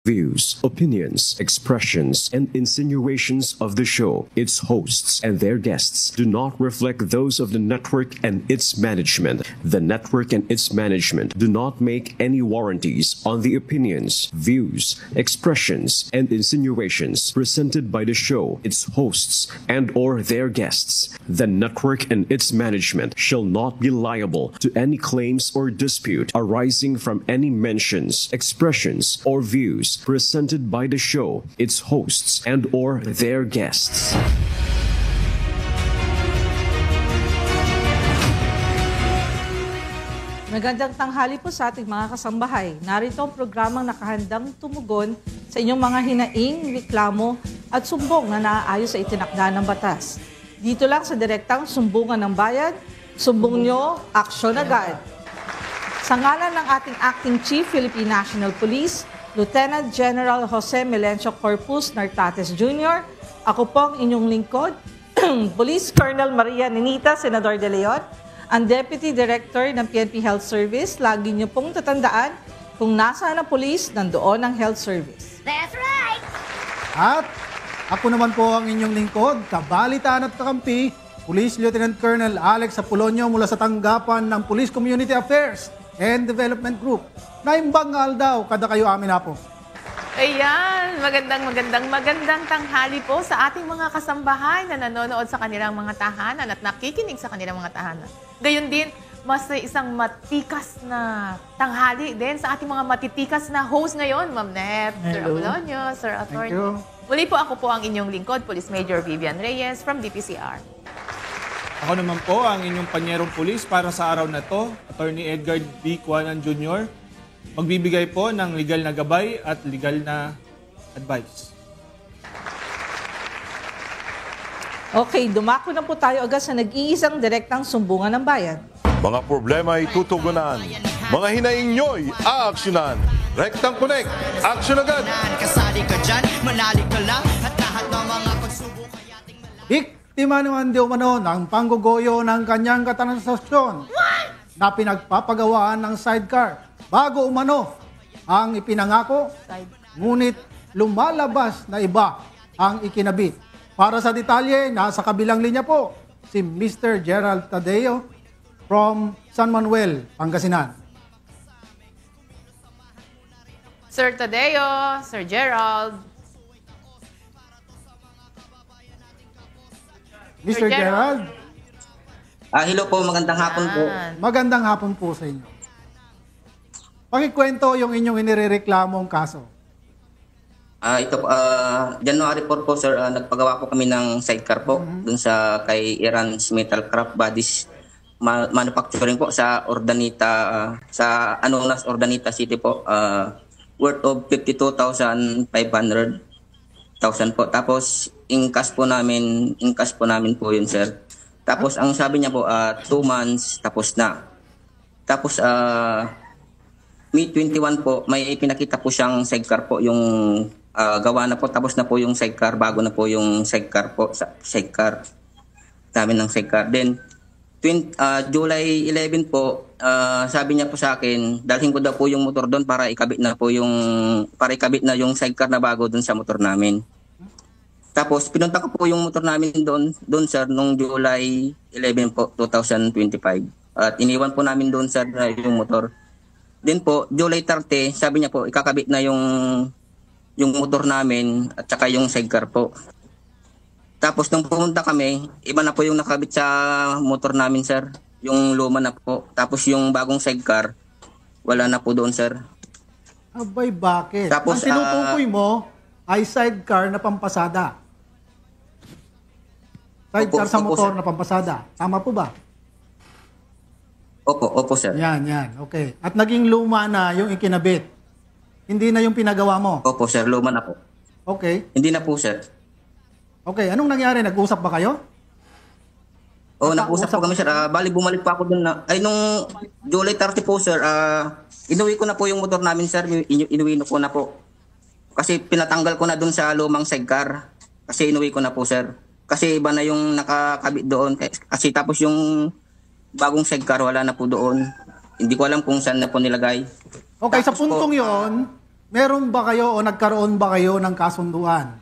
Views, opinions, expressions, and insinuations of the show, its hosts, and their guests do not reflect those of the network and its management. The network and its management do not make any warranties on the opinions, views, expressions, and insinuations presented by the show, its hosts, and/or their guests. The network and its management shall not be liable to any claims or dispute arising from any mentions, expressions, or views presented by the show, its hosts, and/or their guests. Magandang tanghali po sa ating mga kasambahay. Narito ang programang nakahandang tumugon sa inyong mga hinaing, reklamo at sumbong na naaayon sa itinakda ng batas. Dito lang sa direktang sumbungan ng bayan, sumbong nyo, aksyon agad. Sa ngalan ng ating Acting Chief Philippine National Police, Lieutenant General Jose Melencio Corpus Nartates Jr., ako po ang inyong lingkod, Police Colonel Maria Ninita Senador de Leon, ang Deputy Director ng PNP Health Service. Lagi niyo pong tatandaan, kung nasaan ang police, nandoon ang health service. That's right! At ako naman po ang inyong lingkod, kabalitaan at kakampi, Police Lieutenant Colonel Alex Apolonio mula sa tanggapan ng Police Community Affairs and Development Group. Naimbangal daw kada kayo amin na po. Ayan, magandang tanghali po sa ating mga kasambahay na nanonood sa kanilang mga tahanan at nakikinig sa kanilang mga tahanan. Gayon din, mas isang matikas na tanghali din sa ating mga matitikas na host ngayon, Ma'am Net, Sir Apolonio, Sir Attorney. Muli po ako po ang inyong lingkod, Police Major Vivian Reyes from DPCR. Ako naman po ang inyong panyerong pulis para sa araw na to, Attorney Edgar B. Cuanan Jr., magbibigay po ng legal na gabay at legal na advice. Okay, dumako na po tayo agad sa nag-iisang direktang sumbungan ng bayan. Mga problema ay tutugunan. Mga hinaing nyo'y aaksyonan. Rectang Connect, aksyon agad! Kasali ka dyan, manalig ka lang, at lahat ng mga pagsubok ay ating malaman. Biktima naman di umano ng panggugoyo ng kanyang katransaksyon na pinagpapagawaan ng sidecar. Bago umano ang ipinangako, ngunit lumalabas na iba ang ikinabit. Para sa detalye, nasa kabilang linya po si Mr. Gerald Tadeo from San Manuel, Pangasinan. Sir Tadeo, Sir Gerald. Mr. Gerald. Hello po, magandang hapon po. Magandang hapon po sa inyo. Pakikwento yung inyong inirereklamong kaso. Ito po, January 4 po sir, nagpagawa po kami ng sidecar po dun sa kay Iran's Metal Craft Bodies Manufacturing po sa Urdaneta, sa Anonas, Urdaneta City po, worth of 52,500 po. Tapos in-cash po namin po yun sir. Tapos ang sabi niya po 2 months tapos na. Tapos May 21 po, may ipinakita po siyang sidecar po, yung gawa na po, tapos na po yung sidecar, bago na po yung sidecar po, sidecar, dami ng sidecar. Then, July 11 po, sabi niya po sa akin, dalhin ko daw po yung motor doon para ikabit na yung sidecar na bago doon sa motor namin. Tapos, pinunta ko po yung motor namin doon sir, nung July 11 po, 2025. At iniwan po namin doon sir yung motor. Then po, July 30, sabi niya po, ikakabit na yung motor namin at saka yung sidecar po. Tapos nung pumunta kami, iba na po yung nakabit sa motor namin, sir. Yung luma na po. Tapos yung bagong sidecar, wala na po doon, sir. Abay, bakit? Tapos, ang tinutukoy mo ay sidecar na pampasada. Sidecar sa motor sir, na pampasada. Tama po ba? Opo, sir. Yan. Okay. At naging luma na yung ikinabit. Hindi na yung pinagawa mo. Opo, sir. Luma na po. Okay. Hindi na po, sir. Okay. Anong nangyari? Nag-usap ba kayo? Oo, nag-usap po kami, sir. Bali, bumalik pa ako dun na. Ay, nung July 30 po, sir, inuwi ko na po yung motor namin, sir. Inuwi ko na po. Kasi pinatanggal ko na dun sa lumang sidecar. Kasi inuwi ko na po, sir. Kasi iba na yung nakakabit doon. Kasi tapos yung bagong sidecar, wala na po doon. Hindi ko alam kung saan na po nilagay. Okay, tapos sa puntong po, yon, meron ba kayo o nagkaroon ba kayo ng kasunduan?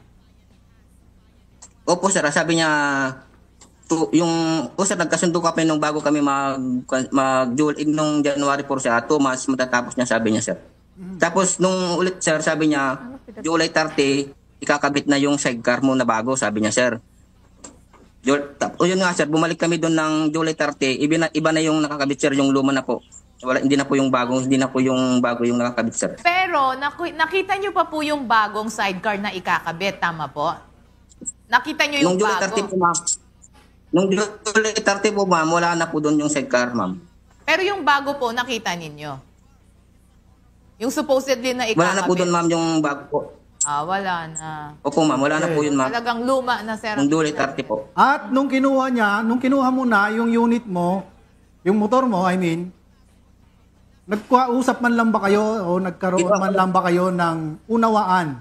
Opo sir, sabi niya, sir, nagkasundo kami nung bago kami mag-dual nung January 4 siya, 2 months matatapos niya, sabi niya sir. Tapos nung ulit sir, sabi niya, July 30, ikakabit na yung sidecar mo na bago, sabi niya sir. Yun nga sir, bumalik kami doon ng July 30, iba na yung nakakabit sir, yung luma na po. Hindi na po yung bago yung nakakabit sir. Pero nakita niyo pa po yung bagong sidecar na ikakabit, tama po? Nakita niyo yung Nung July bago? 30 po ma'am, nung July 30 po ma'am, wala na po doon yung sidecar ma'am. Pero yung bago po, nakita ninyo? Yung supposedly na ikakabit? Wala na po doon ma'am yung bago po. Wala na. Opo ma'am, wala na po yun ma'am. Talagang luma na sir. Nung July 30 po. At nung kinuha mo na yung unit mo, yung motor mo, I mean, nagkausap man lang ba kayo o nagkaroon man lang ba kayo ng unawaan?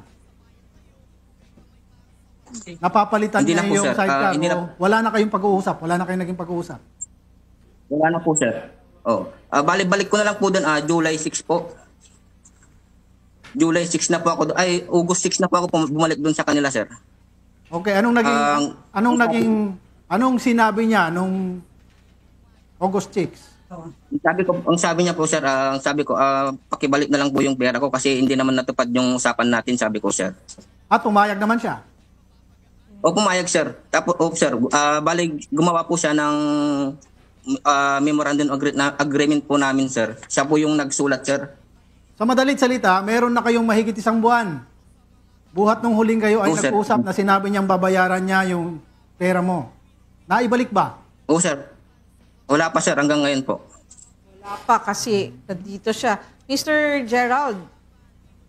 Napapalitan Hindi niya na po, yung sir. sidecar Hindi na- o wala na kayong pag-uusap? Wala na kayong naging pag-uusap? Wala na po sir. Balik ko na lang po doon, July 6 po. July 6 na po ako, August 6 na po ako bumalik doon sa kanila sir. Okay, anong sinabi niya nung August 6? Ang sabi niya po sir, pakibalik na lang po yung pera ko kasi hindi naman natupad yung usapan natin, sabi ko sir. At pumayag naman siya? O pumayag sir. Tapos sir, balik gumawa po siya ng memorandum agreement po namin sir. Siya po yung nagsulat sir. Sa madalit salita, meron na kayong mahigit 1 buwan. Buhat nung huling kayo ay Oo, sir. nag-uusap na sinabi niyang babayaran niya yung pera mo. Naibalik ba? O sir, wala pa sir hanggang ngayon po. Wala pa kasi nandito siya. Mr. Gerald,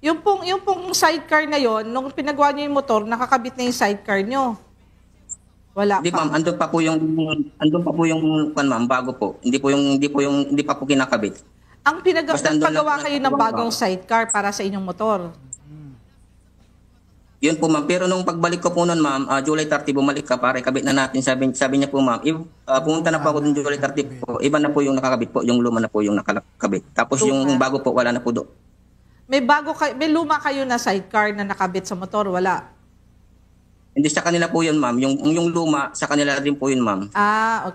yung pong sidecar na yon, nung pinagawa niyo yung motor, nakakabit na yung sidecar niyo. Wala Hindi pa. ma'am, andun pa po yung ma'am, bago po. Hindi pa po kinakabit. Ang Basta andun nagpagawa lang- kayo ng bagong sidecar para sa inyong motor. Yun po ma'am, pero nung pagbalik ko po noon ma'am, July 30 bumalik ka para ikabit na natin. Sabi niya po ma'am, pumunta na po ako noong July 30 po, iba na po yung nakakabit po, yung luma na po yung nakakabit. Tapos yung bago po, wala na po do. May luma kayo na sidecar na nakabit sa motor, wala. Hindi sa kanila po yun ma'am, yung luma sa kanila rin po yun ma'am.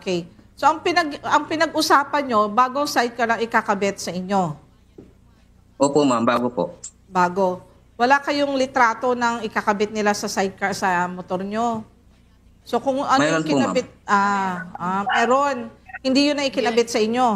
Okay. So ang pinag-usapan nyo, bagong sidecar lang ikakabit sa inyo. Opo ma'am, bago po. Bago. Wala kayong litrato ng ikakabit nila sa sidecar sa motor nyo. So kung ano Mayroon yung po, kinabit, meron. Hindi yun na ikinabit sa inyo.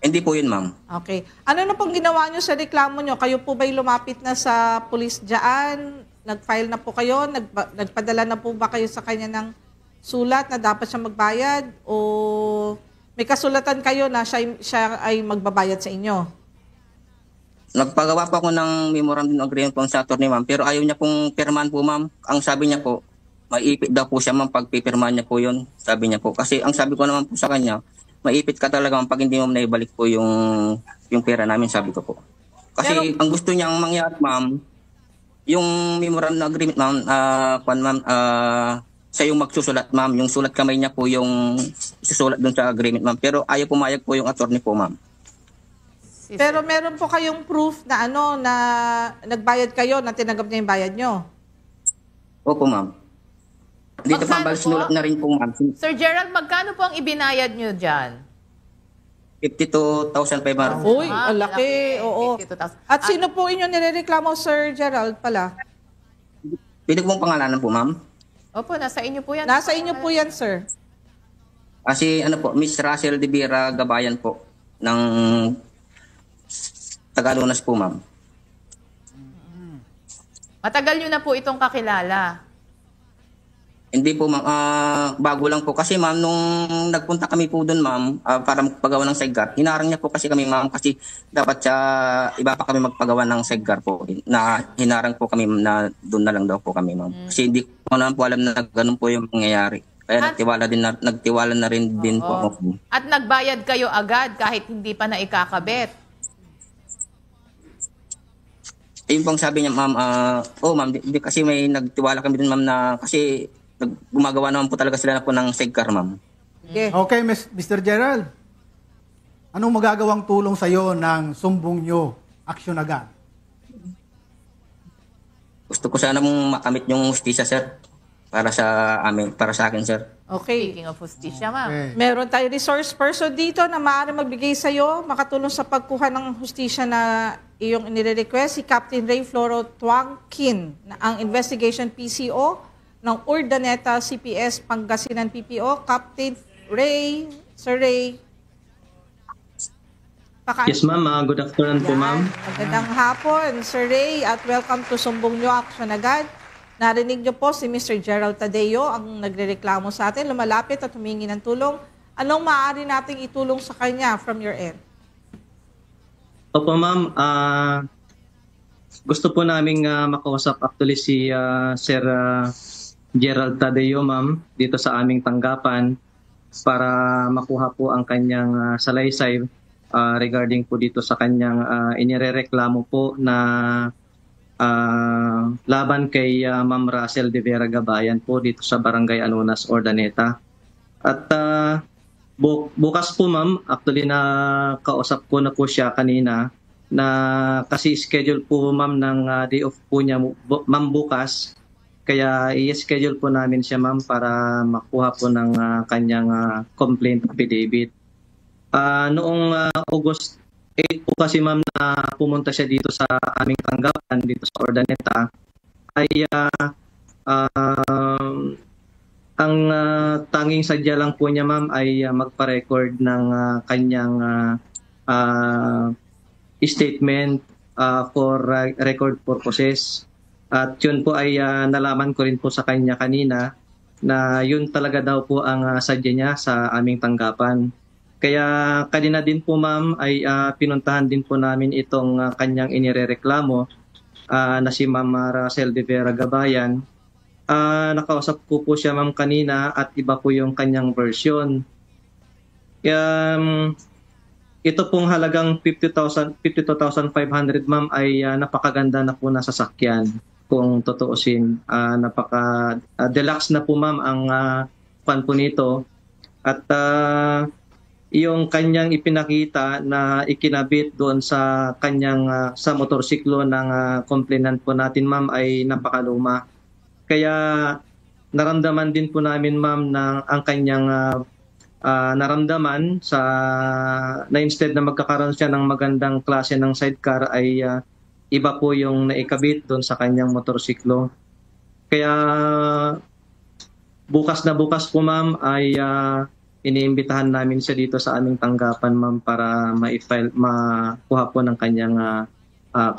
Hindi po yun ma'am. Okay. Ano na pong ginawa nyo sa reklamo nyo? Kayo po ba'y lumapit na sa police dyan? Nag-file na po kayo? Nagpadala na po ba kayo sa kanya ng sulat na dapat siya magbayad? O may kasulatan kayo na siya ay magbabayad sa inyo? Nagpagawa po ako ng memorandum agreement po sa attorney ma'am, pero ayaw niya pong pirmahan po ma'am. Ang sabi niya po, maipit daw po siya ma'am pag pipirmahan niya po yun. Sabi niya po. Kasi ang sabi ko naman po sa kanya, maipit ka talaga ma'am pag hindi mo naibalik po yung pera namin, sabi ko po. Kasi ang gusto niyang mangyari ma'am, yung memorandum agreement ma'am, siya yung magsusulat ma'am. Yung sulat kamay niya po yung susulat dun sa agreement ma'am. Pero ayaw pumayag po yung attorney po ma'am. Pero meron po kayong proof na na nagbayad kayo, na tinanggap niya yung bayad nyo? Opo ma'am. Dito Magkano pa, sinulat po? na rin po ma'am. Sir Gerald, magkano po ang ibinayad nyo dyan? 52,500. Uy, ang laki. Oo. 52,000. At sino po inyo nirereklamo, Sir Gerald pala? Pwede ko pong pangalanan po ma'am. Opo, nasa inyo po yan. Nasa inyo po yan, sir. Kasi Miss Russell de Vera Gabayan po ng Tagalunas po ma'am. Matagal nyo na po itong kakilala. Hindi po ma'am, bago lang po. Kasi ma'am, nung nagpunta kami po doon ma'am, para magpagawa ng sidecar, hinarang niya po kasi kami ma'am kasi dapat iba pa kami magpagawa ng sidecar po. Hinarang po kami na doon na lang daw po kami ma'am. Kasi hindi ko naman po alam na ganun po yung mangyayari. Kaya nagtiwala na rin din po ako. At nagbayad kayo agad kahit hindi pa na ikakabit. Ayun pong sabi niya ma'am, ma'am, di kasi may nagtiwala kami doon ma'am na kasi gumagawa naman po talaga sila na po ng sidecar ma'am. Okay. Okay, Mr. Gerald. Anong magagawang tulong sa iyo ng sumbong nyo? Aksyon agad. Gusto ko sana mong makamit yung hustisya, sir. Para sa akin, sir. Okay. Speaking of hustisya, ma'am. Okay. Meron tayong resource person dito na maaari magbigay sa iyo, makatulong sa pagkuha ng hustisya na iyong inire-request, si Captain Ray Floro Tuangkin, na ang investigation PCO ng Urdaneta CPS Pangasinan PPO. Captain Ray, Sir Ray. Yes, ma'am. Good afternoon po, ma'am. Magandang hapon, Sir Ray, at welcome to Sumbong Nyo Action Agad. Narinig niyo po si Mr. Gerald Tadeo ang nagrereklamo sa atin, lumalapit at humingi ng tulong. Anong maaari nating itulong sa kanya from your end? Opo, ma'am. Gusto po naming makausap actually si Sir Gerald Tadeo, ma'am, dito sa aming tanggapan para makuha po ang kanyang salaysay regarding po dito sa kanyang inirereklamo po na laban kay Ma'am Racel de Vera Gabayan po dito sa Barangay Anonas, Urdaneta. At bukas po, ma'am, actually na kausap ko na po siya kanina na kasi schedule po, ma'am, ng day off po niya, ma'am, bukas. Kaya i-schedule po namin siya, ma'am, para makuha po ng kanyang complaint affidavit. Noong August 8 po kasi, ma'am, na pumunta siya dito sa aming tanggapan dito sa Urdaneta ay ang tanging sadya lang po niya, ma'am, ay magpa-record ng kanyang statement for record purposes. At yun po ay nalaman ko rin po sa kanya kanina na yun talaga daw po ang sadya niya sa aming tanggapan. Kaya kanina din po, ma'am, ay pinuntahan din po namin itong kanyang inirereklamo na si Ma'am Racel de Vera Gabayan. Nakausap ko po siya, ma'am, kanina at iba po yung kanyang version. Ito pong halagang 52,500, ma'am, ay napakaganda na po na sasakyan kung totoosin. Deluxe na po, ma'am, ang pan po nito. At yung kanyang ipinakita na ikinabit doon sa kanyang sa motorsiklo ng complainant po natin, ma'am, ay napakaluma. Kaya naramdaman din po namin, ma'am, na ang kanyang naramdaman na instead na magkakaroon siya ng magandang klase ng sidecar ay iba po yung naikabit doon sa kanyang motorsiklo. Kaya bukas po, ma'am, ay iniimbitahan namin siya dito sa aming tanggapan, ma'am, para makuha po ng kanyang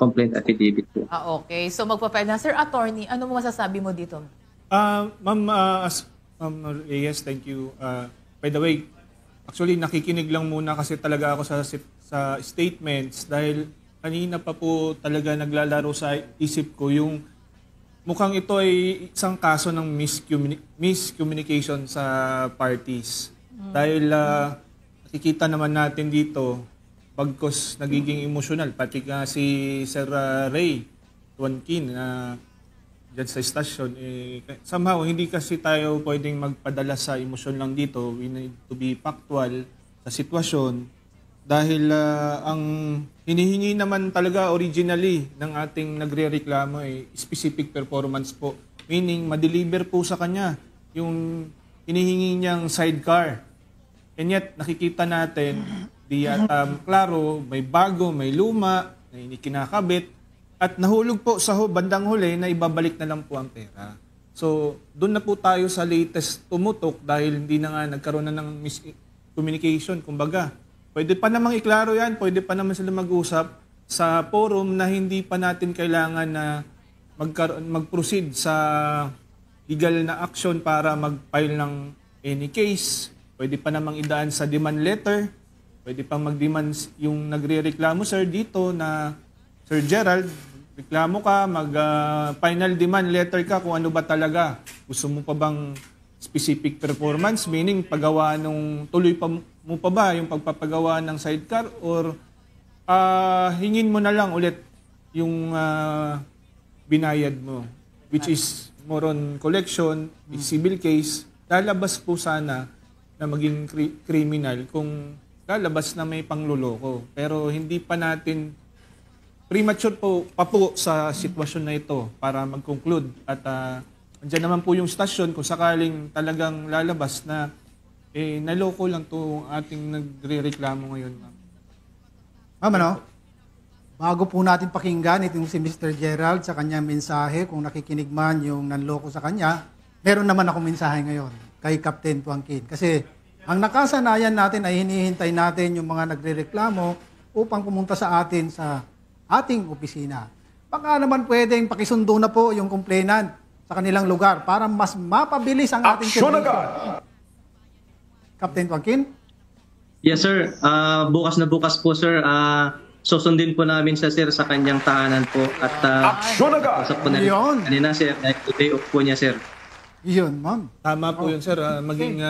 complaint affidavit po. Okay. So magpa-file na. Sir Attorney, ano mo masasabi mo dito? Ma'am, Ma'am Reyes, thank you. By the way, actually nakikinig lang muna kasi talaga ako sa statements dahil kanina pa po talaga naglalaro sa isip ko yung mukhang ito ay isang kaso ng miscommunication sa parties. Dahil nakikita naman natin dito, pagkos nagiging emosyonal, pati nga si Sir Ray Tuangkin dyan sa stasyon, somehow hindi kasi tayo pwedeng magpadala sa emosyon lang dito. We need to be factual sa sitwasyon dahil ang hinihingi naman talaga originally ng ating nagre-reklamo ay specific performance po. Meaning, ma-deliver po sa kanya yung hinihingi niyang sidecar. And yet, nakikita natin, klaro, may bago, may luma, na inikinakabit, at nahulog po sa bandang huli na ibabalik na lang po ang pera. So, doon na po tayo sa latest tumutok dahil hindi na nga nagkaroon na ng miscommunication. Kumbaga, pwede pa namang iklaro yan, pwede pa naman sila mag-usap sa forum na hindi pa natin kailangan na mag-proceed sa legal na action para mag-file ng any case. Pwede pa namang idaan sa demand letter. Pwede pa mag-demand yung nagre-reklamo, sir, dito na, Sir Gerald, reklamo ka, mag-final demand letter ka kung ano ba talaga. Gusto mo pa bang specific performance? Meaning, paggawa tuloy pa mo pa ba yung pagpapagawa ng sidecar? Or hingin mo na lang ulit yung binayad mo, which is more on collection, civil case. Lalabas po sana na maging criminal kung lalabas na may pangluloko. Pero hindi pa natin premature pa po sa sitwasyon na ito para mag-conclude. At andyan naman po yung stasyon kung sakaling talagang lalabas na naloko lang to ating nagre-reklamo ngayon, ma'am. Ma'am, ano? Bago po natin pakinggan itong si Mr. Gerald sa kanyang mensahe, kung nakikinig man yung nanloko sa kanya, meron naman akong mensahe ngayon kay Captain Tuangkin. Kasi ang nakasanayan natin ay hinihintay natin yung mga nagre-reklamo upang pumunta sa atin sa ating opisina. Baka naman pwedeng pakisundo na po yung complainant sa kanilang lugar para mas mapabilis ang ating Aksyon serbisyo. agad! Captain Tuangkin? Yes, sir. Bukas na bukas po, sir. Susundin po namin sa sir sa kanyang tahanan po. At Aksyon agad! usap po na rin Yun. kanina, sir. Day off po niya, sir. Yun, ma'am. Tama po yun, sir. Maging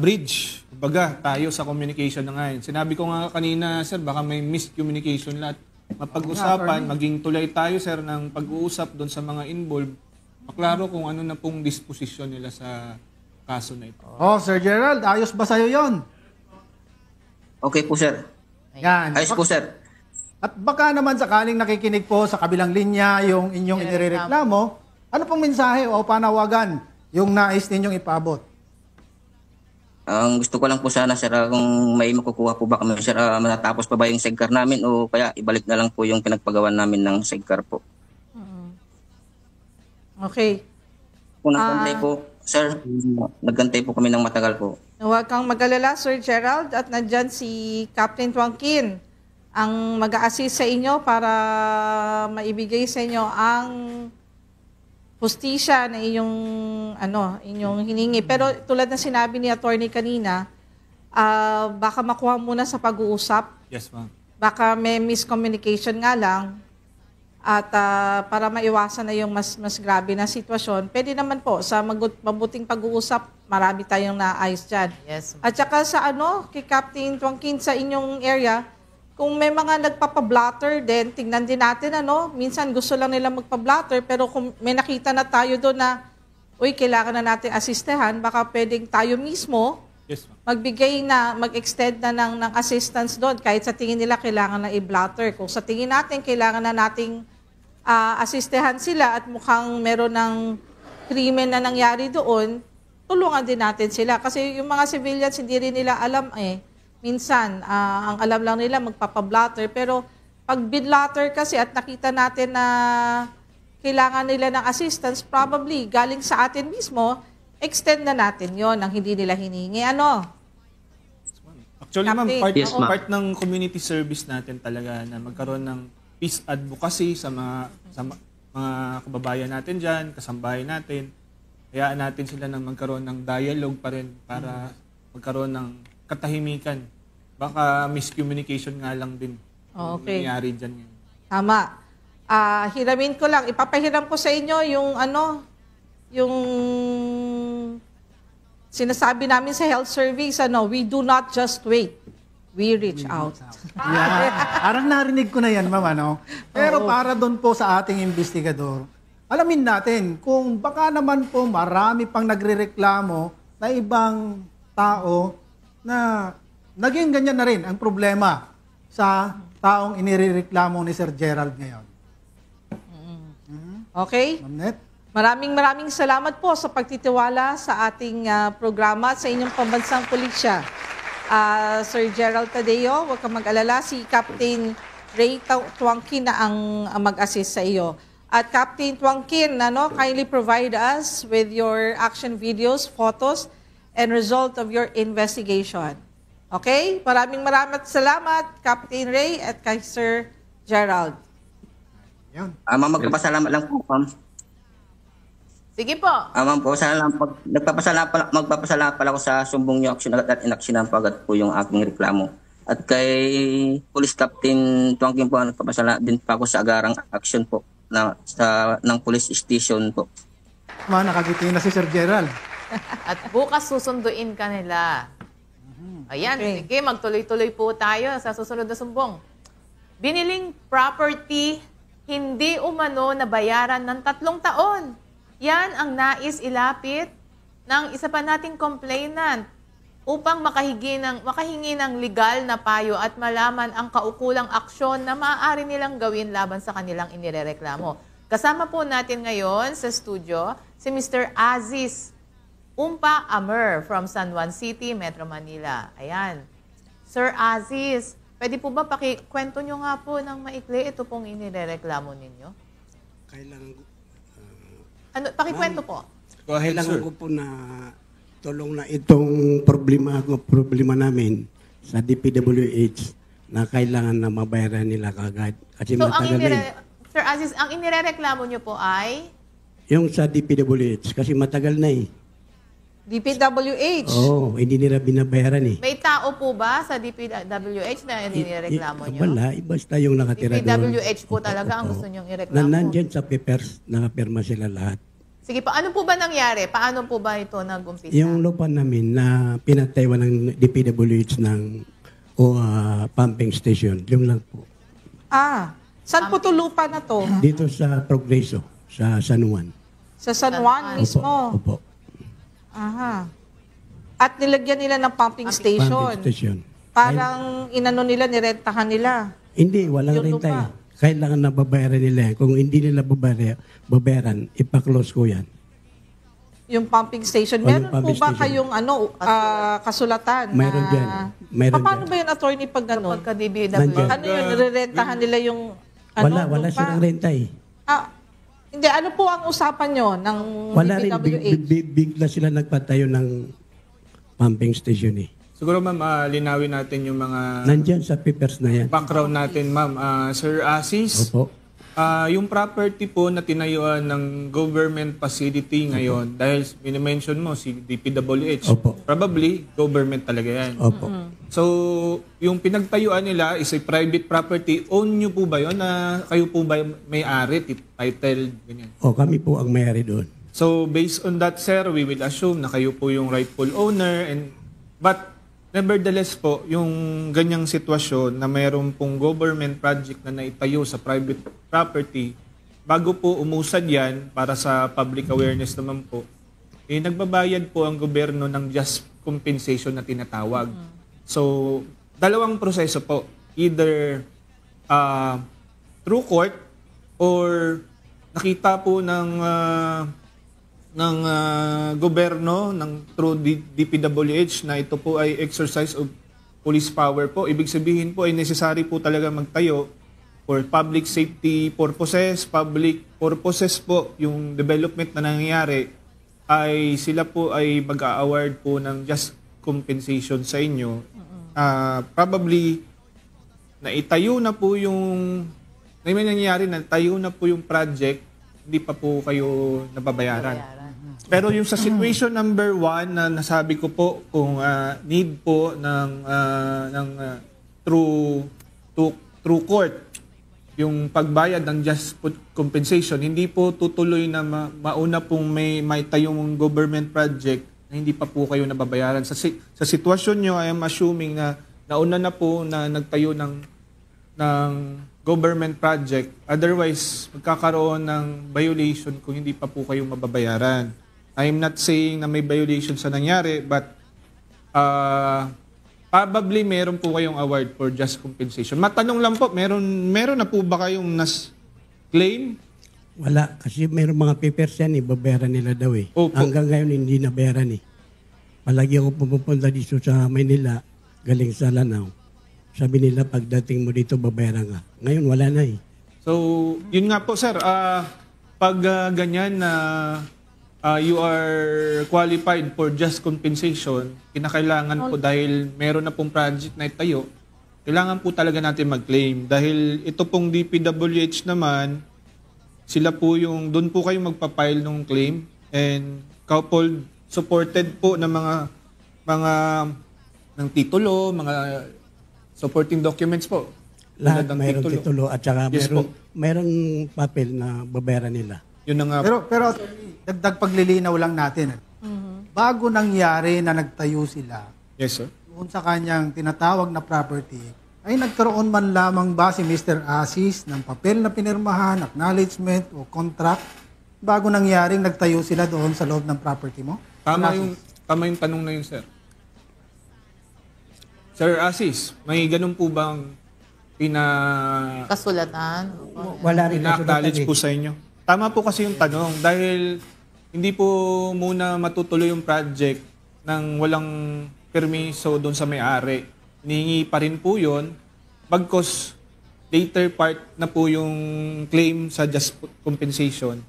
bridge, kumbaga, tayo sa communication na ngayon. Sinabi ko nga kanina, sir, baka may miscommunication lahat. Mapag-usapan, maging tulay tayo, sir, ng pag-uusap doon sa mga involved. Maklaro kung ano na pong disposisyon nila sa kaso na ito. Oh, Sir Gerald, ayos ba sa'yo yun? Okay po, sir. Yan. Ayos po, sir. At baka naman sakaling nakikinig po sa kabilang linya yung inyong inireklamo, ano pong mensahe o panawagan yung nais ninyong ipabot? Ang gusto ko lang po sana, sir, kung may makukuha po ba kami, sir, matatapos pa ba yung sidecar namin o kaya ibalik na lang po yung pinagpagawa namin ng sidecar po. Okay. Kung nagantay po, sir, nagantay po kami ng matagal po. Huwag kang mag-alala, Sir Gerald, at nandyan si Captain Tuangkin ang mag-a-assist sa inyo para maibigay sa inyo ang hustisya na inyong hiningi. Pero tulad na sinabi ni attorney kanina, baka makuha muna sa pag-uusap. Yes, ma'am. Baka may miscommunication nga lang at para maiwasan na yung mas grabe na sitwasyon, pwede naman po sa mabuting pag-uusap, marami tayong naayos dyan. Yes. At saka sa kay Captain Tuangkin sa inyong area, kung may mga nagpapa-blotter din, tingnan din natin minsan gusto lang nila magpa-blotter, pero kung may nakita na tayo doon na, kailangan na natin asistehan, baka pwedeng tayo mismo Yes, ma'am. mag-extend na ng assistance doon, kahit sa tingin nila kailangan na i-blotter. Kung sa tingin natin, kailangan na nating asistehan sila at mukhang meron ng krimen na nangyari doon, tulungan din natin sila. Kasi yung mga civilians, hindi rin nila alam minsan, ang alam lang nila magpapa-blotter. Pero pag binlotter kasi at nakita natin na kailangan nila ng assistance, probably galing sa atin mismo, extend na natin yon ang hindi nila hiningi. Actually, ma'am, Captain. part ng community service natin talaga na magkaroon ng peace advocacy sa mga kababayan natin dyan, kasambahay natin. Hayaan natin sila ng magkaroon ng dialogue pa rin para magkaroon ng katahimikan. Baka miscommunication nga lang din yung Okay. nangyari dyan ngayon. Tama. Hiramin ko lang. Ipapahiram ko sa inyo yung sinasabi namin sa health service, we do not just wait. We reach out. Yan. Parang narinig ko na yan, ma'am, Pero para doon po sa ating investigador, alamin natin kung baka naman po marami pang nagrereklamo na ibang tao na naging ganyan na rin ang problema sa taong inirereklamo ni Sir Gerald ngayon. Okay? Ma'am Net? Maraming salamat po sa pagtitiwala sa ating programa at sa inyong pambansang pulisya. Sir Gerald Tadeo, huwag kang mag-alala. Si Captain Ray Tuangkin na ang mag-assist sa iyo. At Captain Tuangkin, kindly provide us with your action videos, photos, and result of your investigation. Okay? Maraming salamat, Captain Ray at kay Sir Gerald. Yan. Ma'am, magpapasalamat lang po, ma'am. Sige po. Ma'am po, magpapasalamat pala ako sa sumbong niyo action agad at inaksyonan po agad po yung aking reklamo. At kay Police Captain Tuangkin po, nagpapasalamat din pa ako sa agarang action po ng police station po. Nakagiti na si Sir Gerald. At bukas susunduin ka nila. Ayan, Okay. sige, magtuloy-tuloy po tayo sa susunod na sumbong. Biniling property, hindi umano nabayaran ng 3 taon. Yan ang nais ilapit ng isa pa nating complainant. upang makahingi ng legal na payo at malaman ang kaukulang aksyon na maaari nilang gawin laban sa kanilang inirereklamo. Kasama po natin ngayon sa studio si Mr. Aziz Umpa Amer from San Juan City, Metro Manila. Ayan. Sir Aziz, pwede po ba pakikwento nyo nga po ng maikli ito pong inirereklamo ninyo? Pakikwento po. Kailangan ko po na tulong na itong problema namin sa DPWH na kailangan na mabayaran nila kagad. Kasi So, matagal na Sir Aziz, ang inirereklamo nyo po ay? yung sa DPWH kasi matagal na eh. DPWH. Oo, hindi nila binabayaran eh. May tao po ba sa DPWH na inireklamo nyo? Wala, basta yung nakatira doon. DPWH po talaga ang gusto nyong ireklamo. Nandyan sa papers, nakapirma sila lahat. Sige po, ano po ba nangyari? Paano po ba ito nag-umpisa? Yung lupa namin na pinataywan ng DPWH ng pumping station, yung lang po. Saan po ito lupa na to? Dito sa Progreso, sa San Juan. Sa San Juan mismo? Opo. Aha. At nilagyan nila ng pumping station. Pumping station. Parang inano nila, nirentahan nila. Hindi, walang Yung renta lupa. eh. Kailangan na babayaran nila yan. Kung hindi nila babayaran, ipa-close ko yan. Yung pumping station. O, yung Meron pumping po ba station. kayong kasulatan? Mayroon na, dyan. Mayroon paano dyan. ba yun, attorney, pag gano'n? Pagka-DPWH. Nandyan. Ano yun, nirerentahan nila yung Wala lupa? silang renta eh. Hindi, ano po ang usapan nyo ng Wala rin, DPWH? bigla sila nagpatayo ng pumping station eh. Siguro ma'am, linawin natin yung mga Nandyan sa papers na yan. background natin ma'am. Sir Aziz, Opo. yung property po na tinayuan ng government facility ngayon, dahil minimension mo si DPWH, Opo. probably government talaga yan. Opo. So, yung pinagtayuan nila is a private property. Own nyo po ba yun? Na kayo po ba may-ari, title, ganyan? Kami po ang mayari doon. So, based on that, sir, we will assume na kayo po yung rightful owner. But, nevertheless po, yung ganyang sitwasyon na mayroon pong government project na naitayo sa private property, bago po umusad yan, para sa public awareness naman po, nagbabayad po ang gobyerno ng just compensation na tinatawag. So, dalawang proseso po. Either through court or nakita po ng gobyerno through DPWH na ito po ay exercise of police power po. Ibig sabihin po ay necessary po talaga magtayo for public safety purposes, public purposes po yung development na nangyayari ay sila po ay mag-a-award po ng just compensation sa inyo. Probably naitayo na po yung may nangyayari na tayo na po yung project, hindi pa po kayo nababayaran. Pero yung sa situation number 1 na nasabi ko po kung need po ng through court yung pagbayad ng just compensation, hindi po tutuloy na mauna pong may tayong government project na hindi pa po kayo nababayaran. Sa sitwasyon nyo, I am assuming na nauna na po na nagtayo ng government project. Otherwise, magkakaroon ng violation kung hindi pa po kayo mababayaran. I am not saying na may violation sa nangyari, but probably meron po kayong award for just compensation. Matanong lang po, meron na po ba kayong claim? Wala, kasi meron mga papers yan, babayaran nila daw eh. Opo. Hanggang ngayon hindi nabayaran eh. Palagi ako pupunta dito sa Maynila, galing sa Lanao. Sabi nila, pagdating mo dito, babayaran ka. Ngayon, wala na eh. So, yun nga po sir, pag ganyan na you are qualified for just compensation, kinakailangan po dahil meron na pong project na itayo, kailangan po talaga natin mag-claim. Dahil ito pong DPWH naman, sila po yung, doon po kayo magpa-file ng claim and coupled, supported po ng mga ng titulo, mga supporting documents po. Lahat Tulad ng mayroong titulo at saka Yes po. mayroong papel na babayaran nila. Yun na nga. Pero dagdag paglilinaw lang natin. Bago nangyari na nagtayo sila, Yes, sir. doon sa kanyang tinatawag na property, ay nagkaroon man lamang ba si Mr. Aziz ng papel na pinirmahan, acknowledgement o contract bago nangyaring nagtayo sila doon sa loob ng property mo? Tama yung tanong na yun, sir. Sir Asis, may ganun po bang Kasulatan? Wala rin ina-acknowledge po sa inyo? Tama po kasi yung tanong dahil hindi po muna matutuloy yung project nang walang permiso doon sa may-ari. Hinihingi pa rin po yun. Bagkos later part na po yung claim sa just compensation.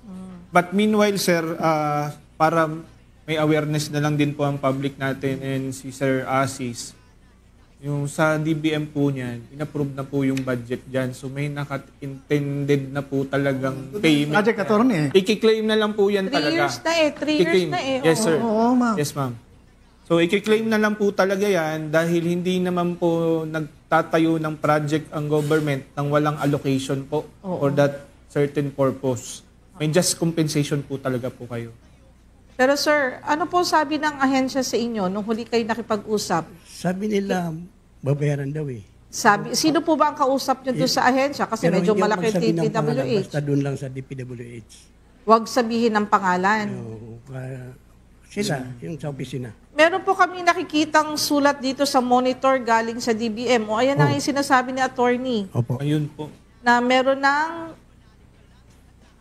But meanwhile, sir, para may awareness na lang din po ang public natin and si Sir Asis, yung sa DBM po niyan, inapprove na po yung budget dyan. So may naka-intended na po talagang payment. Project attorney. I-claim na lang po yan 3 talaga. years na eh. 3 years na eh. Yes, sir. Oo, ma'am. Yes, ma'am. So i-claim na lang po talaga yan dahil hindi naman po nagtatayo ng project ang government nang walang allocation po for that certain purpose. May just compensation po talaga po kayo. Pero sir, ano po sabi ng ahensya sa inyo nung huli kayo nakipag-usap? Sabi nila, babayaran daw eh. Sino po ba ang kausap nyo doon sa ahensya? Kasi Pero medyo hindi ako malaki magsabi ng pangalan, DPWH. basta doon lang sa DPWH. Huwag sabihin ng pangalan. Sila, yung sa opisina. Meron po kami nakikitang sulat dito sa monitor galing sa DBM. O ayan na yung sinasabi ni attorney. Opo. Ayun po. Na meron ng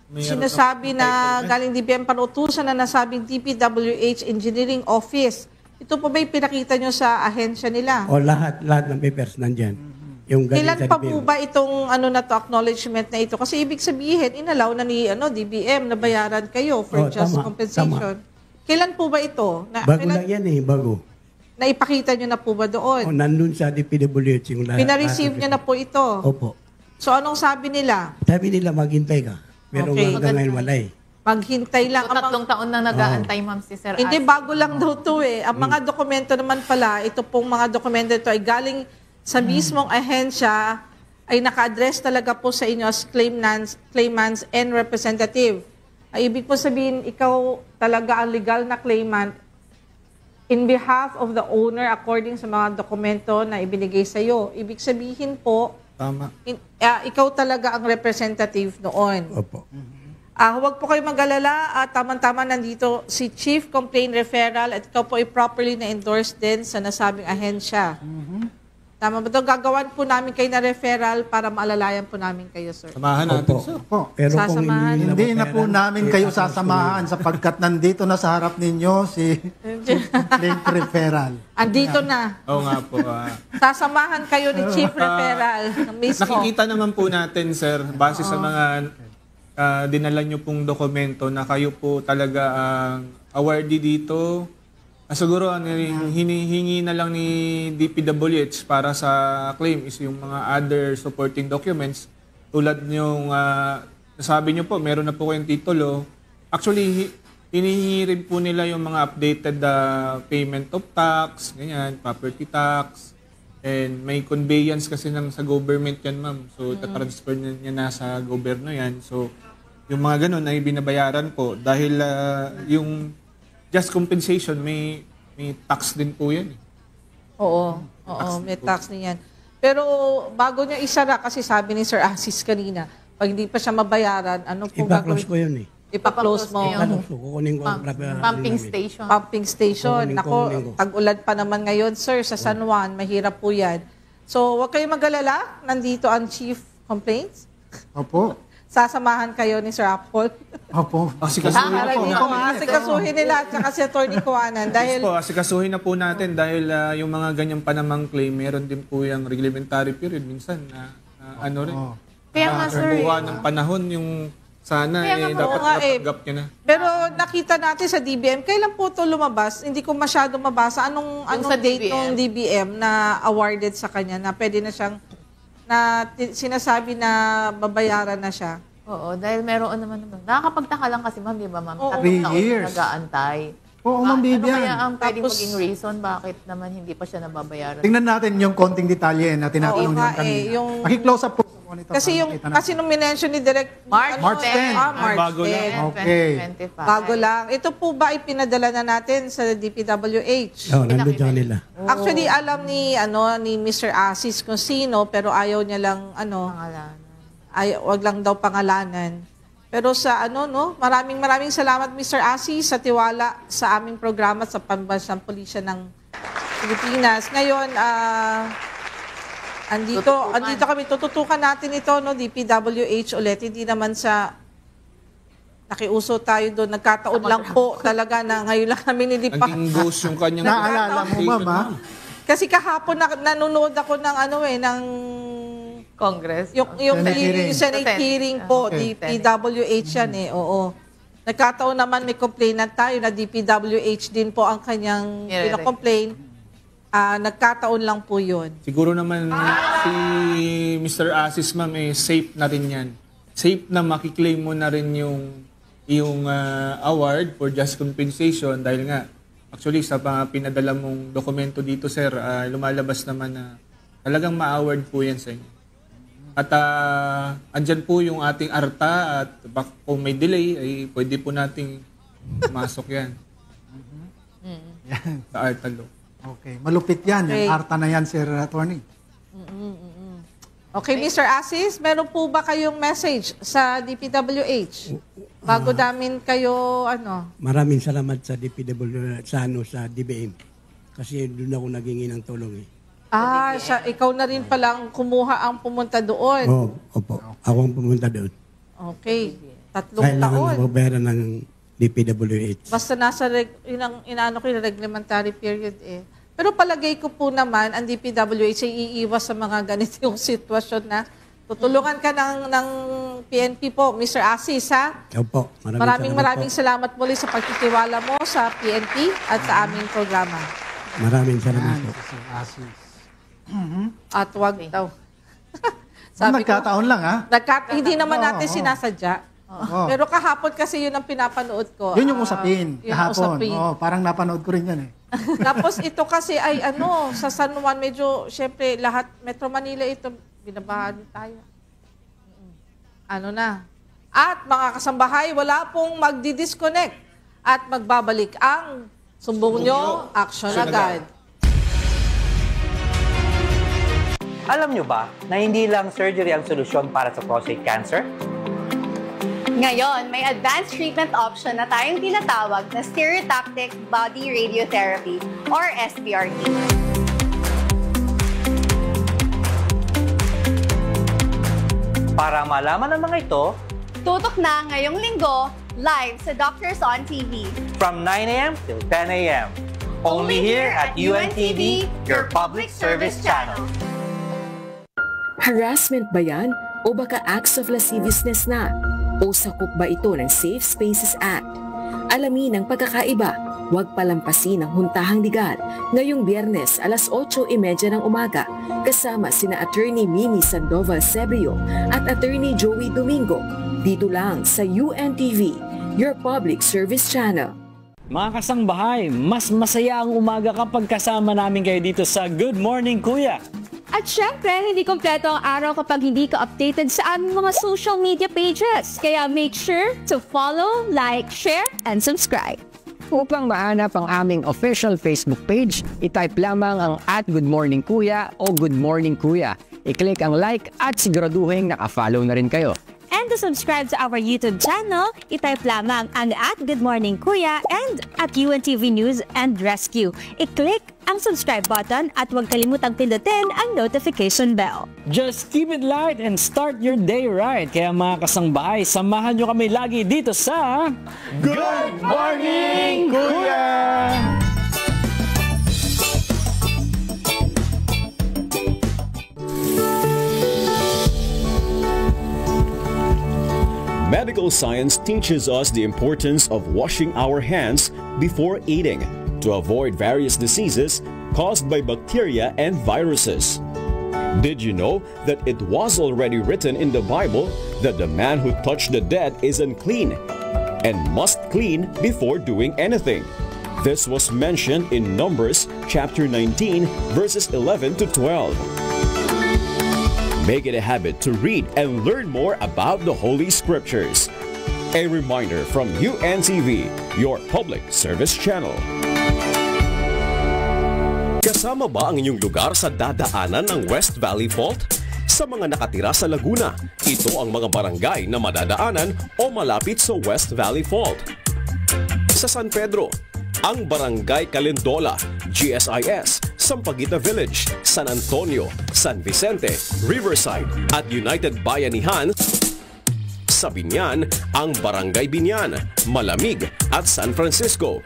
sinasabi na galing DBM panutusan na nasabing DPWH Engineering Office. Ito po ba yung pinakita nyo sa ahensya nila? O lahat ng papers nandyan. Yung galing Kailan sa pa DBM. po ba itong acknowledgement na ito? Kasi ibig sabihin, inalaw na ni DBM na bayaran kayo for just compensation. Kailan po ba ito? Bago lang yan eh, bago. Naipakita nyo na po ba doon? O nandun sa DPWH yung lahat. Pina-receive nyo na po ito? Opo. So anong sabi nila? Sabi nila maghintay ka. Pero hanggang ngayon wala eh. Maghintay lang. So, 3 taon na nag-aantay, ma'am, si Sir Hindi, Asis. bago lang daw to eh. Ang mga dokumento naman pala, ito pong mga dokumento ito ay galing sa mismong ahensya, ay naka-address talaga po sa inyo as claimants and representative. Ay, ibig po sabihin, ikaw talaga ang legal na claimant in behalf of the owner according sa mga dokumento na ibinigay sa iyo. Ibig sabihin po, Tama. ikaw talaga ang representative noon. Opo. Huwag po kayo mag-alala. Tama-tama nandito si Chief Complaint Referral at ikaw po ay properly na-endorse din sa nasabing ahensya. Tama ba ito? Gagawan po namin kayo na referral para maalalayan po namin kayo, sir. Samahan natin, Opo. sir. Pero kung Sasamahan. Hindi na po namin kayo sasamahan sapagkat nandito na sa harap ninyo si Complaint Referral. Andito na. Oo nga po. Sasamahan kayo ni Chief Referral mismo. Nakikita naman po natin, sir, base sa mga dinala nyo pong dokumento na kayo po talaga ang awardee dito. Siguro ang hinihingi na lang ni DPWH para sa claim is yung mga other supporting documents. Tulad yung nasabi nyo po, meron na po kayong titulo. Actually, hinihingi rin po nila yung mga updated payment of tax, ganyan, property tax, and may conveyance kasi sa government yan, ma'am. So, transfer niya na sa gobyerno yan. So, yung mga ganun ay binabayaran po dahil yung just compensation, may tax din po yan. Oo, may tax niyan. Pero bago niya isara, kasi sabi ni Sir Asis kanina, pag hindi pa siya mabayaran, ano po Ipa-close ko yun eh. Ipa-close mo. Kukunin ko ang Pumping station. Pumping station. Kukunin ko. Tag-ulan pa naman ngayon, sir, sa San Juan. Mahirap po yan. So, huwag kayong mag-alala. Nandito ang Chief Complaints. Opo. Sasamahan kayo ni Sir Apple. Opo. Asikasuhin na po natin. Asikasuhin nila at saka si Atty. Kuwanan. Dahil Yes po, asikasuhin na po natin dahil yung mga ganyan pa namang claim, meron din po yung reglementary period minsan na ano rin. Kaya nga, sir, Buwan ng panahon yung sana dapat natanggap niya na. pero nakita natin sa DBM, kailan po ito lumabas? Hindi ko masyado mabasa. Anong sa date DBM? ng DBM na awarded sa kanya na pwede na siyang sinasabi na babayaran na siya? Oo, dahil meron naman. Nakakapagtaka lang kasi, ma'am, di ba, ma'am? Oo. 3 taon 3 years. na nag-aantay. Oo, Ma'am Ano Vivian. kaya ang pwedeng Tapos- maging reason bakit naman hindi pa siya nababayaran? Tingnan natin yung konting detalye na tinatanong Oo niyo nga kanina. yung- Paki-close up po sa monitor. Kasi nung minention ni Direct March 10. March Bago 10. lang. Okay. 2025. Bago lang. Ito po ba ipinadala na natin sa DPWH? Oo, nandun dyan nila. Actually, alam ni Mr. Asis kung sino, pero ayaw niya lang Pangalan. wag lang daw pangalanan. Pero sa maraming salamat Mr. Asis sa tiwala sa aming programa sa Pambansang Pulisya ng Pilipinas. Ngayon, andito kami, tututukan natin ito, no, DPWH ulit. Hindi naman sa nakiuso tayo doon. Nagkataon lang po talaga na ngayon lang kami nilipas. Naging ghost yung kanyang... Naalala mo, ma'am, Kasi kahapon nanonood ako ng ng Congress. yung Senate hearing po, Okay. DPWH yan oo. Nagkataon naman may complainant tayo na DPWH din po ang kanyang pina-complain. Nagkataon lang po yun. Siguro naman si Mr. Asis, ma'am, safe na rin yan. Safe na makiklaim mo na rin yung award for just compensation dahil nga, actually, sa pinadala mong dokumento dito, sir, lumalabas naman na talagang ma-award po yan sa inyo. At andyan po yung ating ARTA at kung may delay, ay pwede po nating masok yan. Sa ARTA law. Okay, malupit yan. Okay. Yung ARTA na yan, Sir Attorney. Okay, Mr. Asis, meron po ba kayong message sa DPWH? Bago namin kayo, Maraming salamat sa DPW, sa DBM. Kasi doon ako naghingi ng tulong ikaw na rin palang kumuha ang pumunta doon. Opo. Ako ang pumunta doon. Okay, 3 Kailangan taon. mababayaran ng DPWH. Basta nasa reglementary period Pero palagay ko po naman, ang DPWH ay iiwas sa mga ganitong sitwasyon na tutulungan ka ng PNP po, Mr. Asis, ha? Opo. Maraming salamat muli sa pagtitiwala mo sa PNP at sa aming programa. Maraming salamat po. Sir Asis. At wag daw. Nagkataon lang, ha? Hindi naman natin sinasadya. Pero kahapon kasi yun ang pinapanood ko. Yun yung usapin. Yun ang Kahapon. usapin. Parang napanood ko rin yan, Tapos ito kasi ay sa San Juan, medyo, syempre, lahat, Metro Manila ito, binabahan tayo. At mga kasambahay, wala pong magdi-disconnect at magbabalik ang sumbong nyo, action agad. Alam nyo ba na hindi lang surgery ang solusyon para sa prostate cancer? Ngayon, may advanced treatment option na tayong tinatawag na stereotactic body radiotherapy or SBRT. Para malaman ang mga ito, tutok na ngayong linggo, live sa Doctors on TV. From 9 a.m. till 10 a.m. Only here at UNTV, your public service channel. Harassment ba yan? O baka acts of lasciviousness na? O sakop ba ito ng Safe Spaces Act? Alamin ang pagkakaiba. Huwag palampasin ang huntahang legal ngayong Biyernes alas 8:30 ng umaga kasama sina Attorney Mimi Sandoval Sebrio at Attorney Joey Domingo dito lang sa UNTV, your public service channel. Mga kasangbahay, mas masaya ang umaga kapag kasama namin kayo dito sa Good Morning Kuya. At syempre, hindi kompleto ang araw kapag hindi ka updated sa aming mga social media pages. Kaya make sure to follow, like, share, and subscribe. Upang mahanap ang aming official Facebook page, itype lamang ang @GoodMorningKuya o Good Morning Kuya. I-click ang like at siguraduhin naka-follow na rin kayo. And to subscribe to our YouTube channel, itype lamang ang @GoodMorningKuya and @UNTV News and Rescue. I-click ang subscribe button at huwag kalimutang pindutin ang notification bell. Just keep it light and start your day right. Kaya mga kasangbahay, samahan nyo kami lagi dito sa Good Morning Kuya! Medical science teaches us the importance of washing our hands before eating to avoid various diseases caused by bacteria and viruses. Did you know that it was already written in the Bible that the man who touched the dead is unclean and must clean before doing anything? This was mentioned in Numbers chapter 19 verses 11 to 12. Make it a habit to read and learn more about the Holy Scriptures. A reminder from UNTV, your public service channel. Kasama ba ang inyong lugar sa dadaanan ng West Valley Fault? Sa mga nakatira sa Laguna, ito ang mga barangay na madadaanan o malapit sa West Valley Fault. Sa San Pedro, ang Barangay Calendola, GSIS, Sampaguita Village, San Antonio, San Vicente, Riverside at United Bayanihan. Sa Binyan, ang Barangay Binyan, Malamig at San Francisco.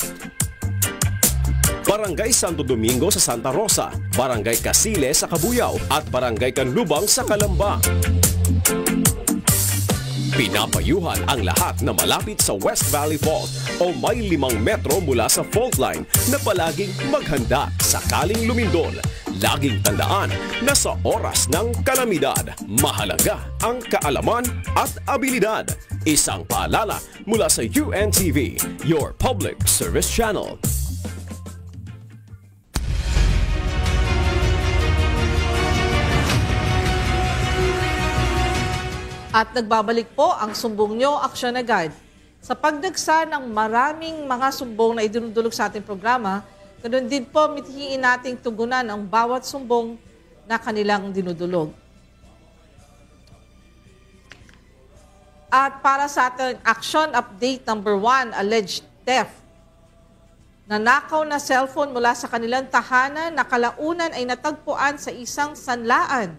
Barangay Santo Domingo sa Santa Rosa, Barangay Casile sa Cabuyao at Barangay Canlubang sa Calamba. Pinapayuhan ang lahat na malapit sa West Valley Fault o may 5 metro mula sa fault line na palaging maghanda sakaling lumindol. Laging tandaan na sa oras ng kalamidad, mahalaga ang kaalaman at abilidad. Isang paalala mula sa UNTV, your public service channel. At nagbabalik po ang Sumbong Nyo, Aksyon Agad. Sa pagdagsa ng maraming mga sumbong na idinudulog sa ating programa, ganoon din po mithiin nating tugunan ang bawat sumbong na kanilang dinudulog. At para sa ating action update number 1, alleged theft. Nanakaw na cellphone mula sa kanilang tahanan na kalaunan ay natagpuan sa isang sanlaan.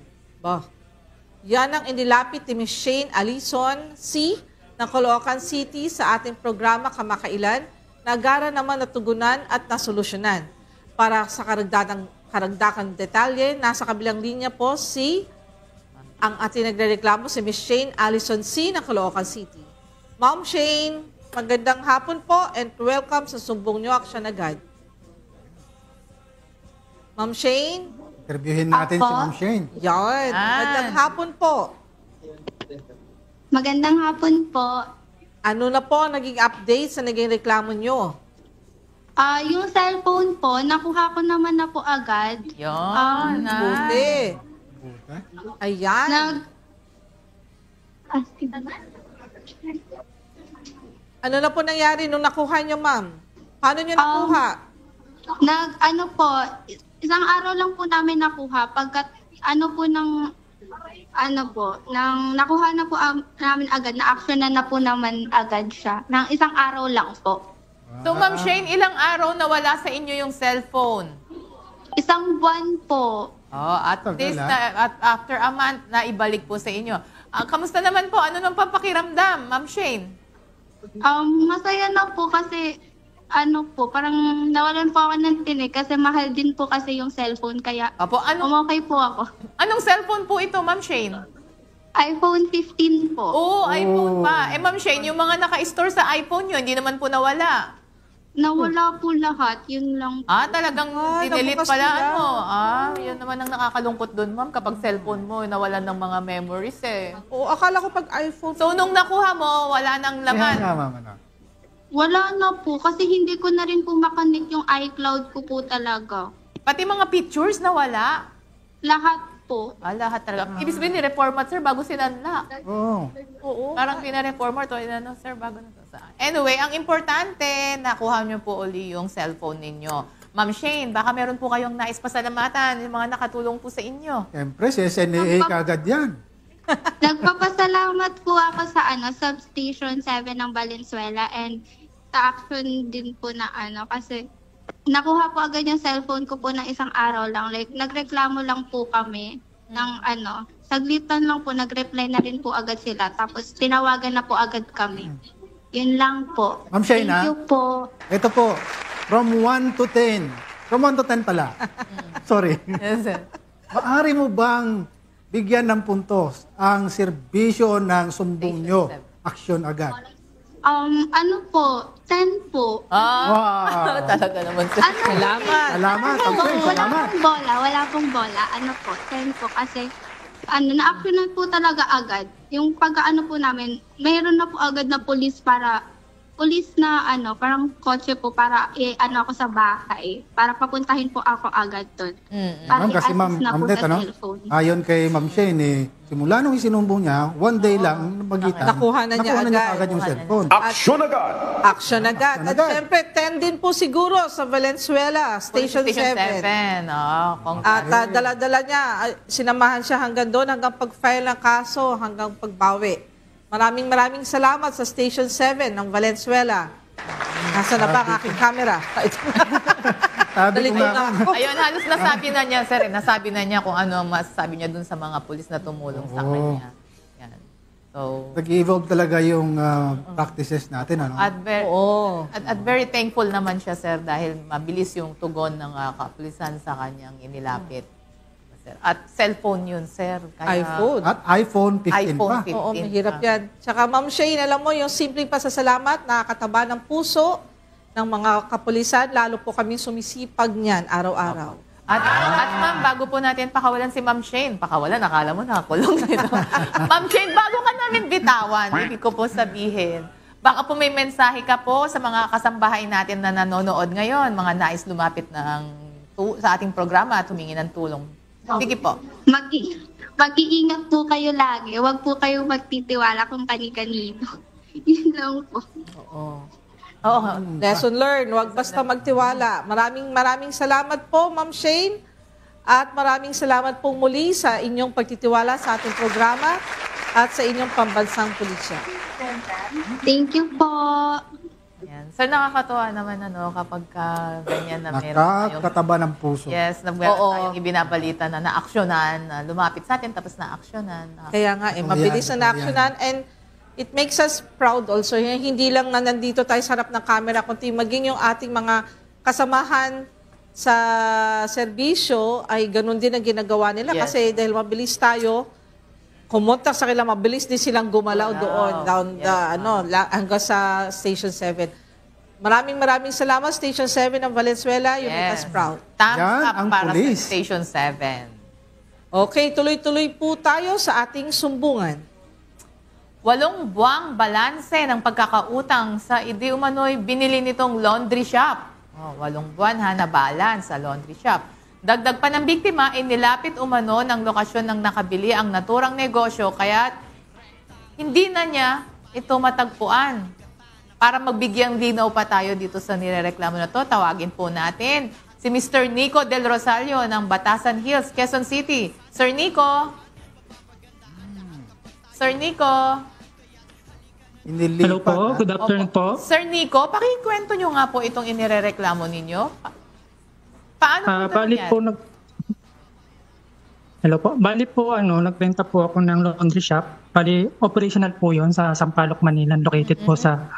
Yan ang inilapit ni Ms. Shane Alison C. ng Caloocan City sa ating programa kamakailan, na agara naman natugunan at nasolusyonan. Para sa karagdagang detalye, nasa kabilang linya po ang ating nagrereklamo si Ms. Shane Alison C. ng Caloocan City. Ma'am Shane, magandang hapon po and welcome sa Sumbong Nyo, Aksyon Agad. Ma'am Shane? Interviewin natin si Ma'am Shane. Yan. Magandang hapon po. Magandang hapon po. Ano na po naging update sa naging reklamo nyo? Yung cellphone po, nakuha ko naman na po agad. Yan. Buti. Ayan. Ano na po nangyari nung nakuha nyo, ma'am? Paano nyo nakuha? Isang araw lang po namin nakuha. Pagkat nakuha na po namin agad, na-action na po naman agad siya. Nang isang araw lang po. So, Ma'am Shane, ilang araw nawala sa inyo yung cellphone? Isang buwan po. At least, after a month, naibalik po sa inyo. Kamusta naman po? Ano nang papakiramdam, Ma'am Shane? Masaya na po kasi parang nawalan po ako ng tinig kasi mahal din po kasi yung cellphone, kaya okay po ako. Anong cellphone po ito, Ma'am Shane? iPhone 15 po. iPhone pa. Ma'am Shane, yung mga naka-store sa iPhone nyo, hindi naman po nawala. Nawala po lahat, yun lang po. Talagang dinelete pala yun naman ang nakakalungkot doon, ma'am, kapag cellphone mo, nawalan ng mga memories akala ko pag iPhone. So, nung nakuha mo, wala nang laman. Wala na po, kasi hindi ko na rin po makanik yung iCloud ko po talaga. Pati mga pictures na wala? Lahat po. Lahat talaga. Ibig sabihin, ni-reformat, sir, bago sinanla. Oo. Parang pina-reformat, sir, bago na to. Anyway, ang importante, nakuha nyo po uli yung cellphone ninyo. Ma'am Shane, baka meron po kayong nais pasalamatan, yung mga nakatulong po sa inyo. Siyempre, si SNAA kagad yan. Nagpapasalamat po ako sa Substation 7 ng Valenzuela and sa action din po na kasi nakuha po agad yung cellphone ko po ng isang araw lang. Like, nagreklamo lang po kami ng saglitan lang po, nag-reply na rin po agad sila. Tapos, tinawagan na po agad kami. Yun lang po. Ma'am Shayna, thank you po. Ito po, from 1 to 10. From 1 to 10 pala. Sorry. Yes, sir. Maaari mo bang bigyan ng puntos ang serbisyo ng Sumbong Nyo, Aksyon Agad? 10 po. Wow. Talaga naman, sir. Salamat. Salamat. Okay, salamat. Wala pong bola. 10 po kasi na-actionan po talaga agad. Yung pag-ano po namin, mayroon na po agad na pulis na parang kotse po para ako sa bahay. Para papuntahin po ako agad doon. Para kasi i-assist na po sa cellphone. Ayon kay Ma'am Shane, simula nung isinumbong niya, one day lang, magitan, nakuha na niya agad yung cellphone. Aksyon agad! Action agad. At syempre, 10 din po siguro sa Valenzuela, Station 7. At dala-dala niya, sinamahan siya hanggang doon, hanggang pag-file ng kaso, hanggang pagbawi. Maraming salamat sa Station 7 ng Valenzuela. Nasa na ba ang aking camera? Sabi ko nga. Ayun, halos nasabi na niya, sir. Nasabi na niya kung ano ang masasabi niya dun sa mga pulis na tumulong sa kanya. Yan. So, Nag-evolve talaga yung practices natin, ano? at very thankful naman siya, sir, dahil mabilis yung tugon ng kapulisan sa kanyang inilapit. Sir. At cellphone yun, sir. iPhone. At iPhone 15 iPhone pa. 15 Oo, mahirap yan. Tsaka Ma'am Shane, alam mo, yung simpleng pasasalamat, nakakataba ng puso ng mga kapulisan, lalo po kami sumisipag niyan araw-araw. At ma'am, bago po natin pakawalan si Ma'am Shane, pakawalan, akala mo nakakulong nito. Ma'am Shane, bago ka namin bitawan, ibig ko po sabihin, baka po may mensahe ka po sa mga kasambahay natin na nanonood ngayon, mga nais lumapit sa ating programa at humingi ng tulong. Sige po. Mag-iingat po kayo lagi. Huwag po kayong magtitiwala kung kani-kanino. Yun lang po. Oo. Lesson learned. Huwag basta magtiwala. Maraming salamat po, Ma'am Shane. At maraming salamat po muli sa inyong pagtitiwala sa ating programa at sa inyong pambansang pulisya. Thank you po. Yan. Sir, nakakatuwa naman kapag ganyan na meron tayong... Nakakataba ng puso. Yes, meron tayong ibinabalita na na-aksyonan, na lumapit sa atin tapos na-aksyonan. Kaya nga, mabilis na na-aksyonan and it makes us proud also. Hindi lang na nandito tayo sa harap ng camera, kundi maging yung ating mga kasamahan sa serbisyo ay ganun din ang ginagawa nila. Yes. Kasi dahil mabilis tayo, kumontak sa kanila, mabilis din silang gumalaw doon, hanggang sa Station 7. Maraming salamat, Station 7 ng Valenzuela. You make us proud. Thumbs up para sa Station 7. Okay, tuloy-tuloy po tayo sa ating sumbungan. 8 buwang balanse ng pagkakautang sa hindi umano'y binili nitong laundry shop. 8 buwan na balance sa laundry shop. Dagdag pa ng biktima, inilapit umano ng lokasyon ng nakabili ang naturang negosyo kaya hindi na niya ito matagpuan. Para magbigyang linaw pa tayo dito sa nirereklamo na to, tawagin po natin si Mr. Nico Del Rosario ng Batasan Hills, Quezon City. Sir Nico? Sir Nico? Hello po, good afternoon po. Sir Nico, pakikwento nyo nga po itong inirereklamo ninyo. Paano po nangyari? Hello po. Bali po, nagbenta po ako ng laundry shop. Bali, operational po yun sa Sampaloc, Manila. Located po sa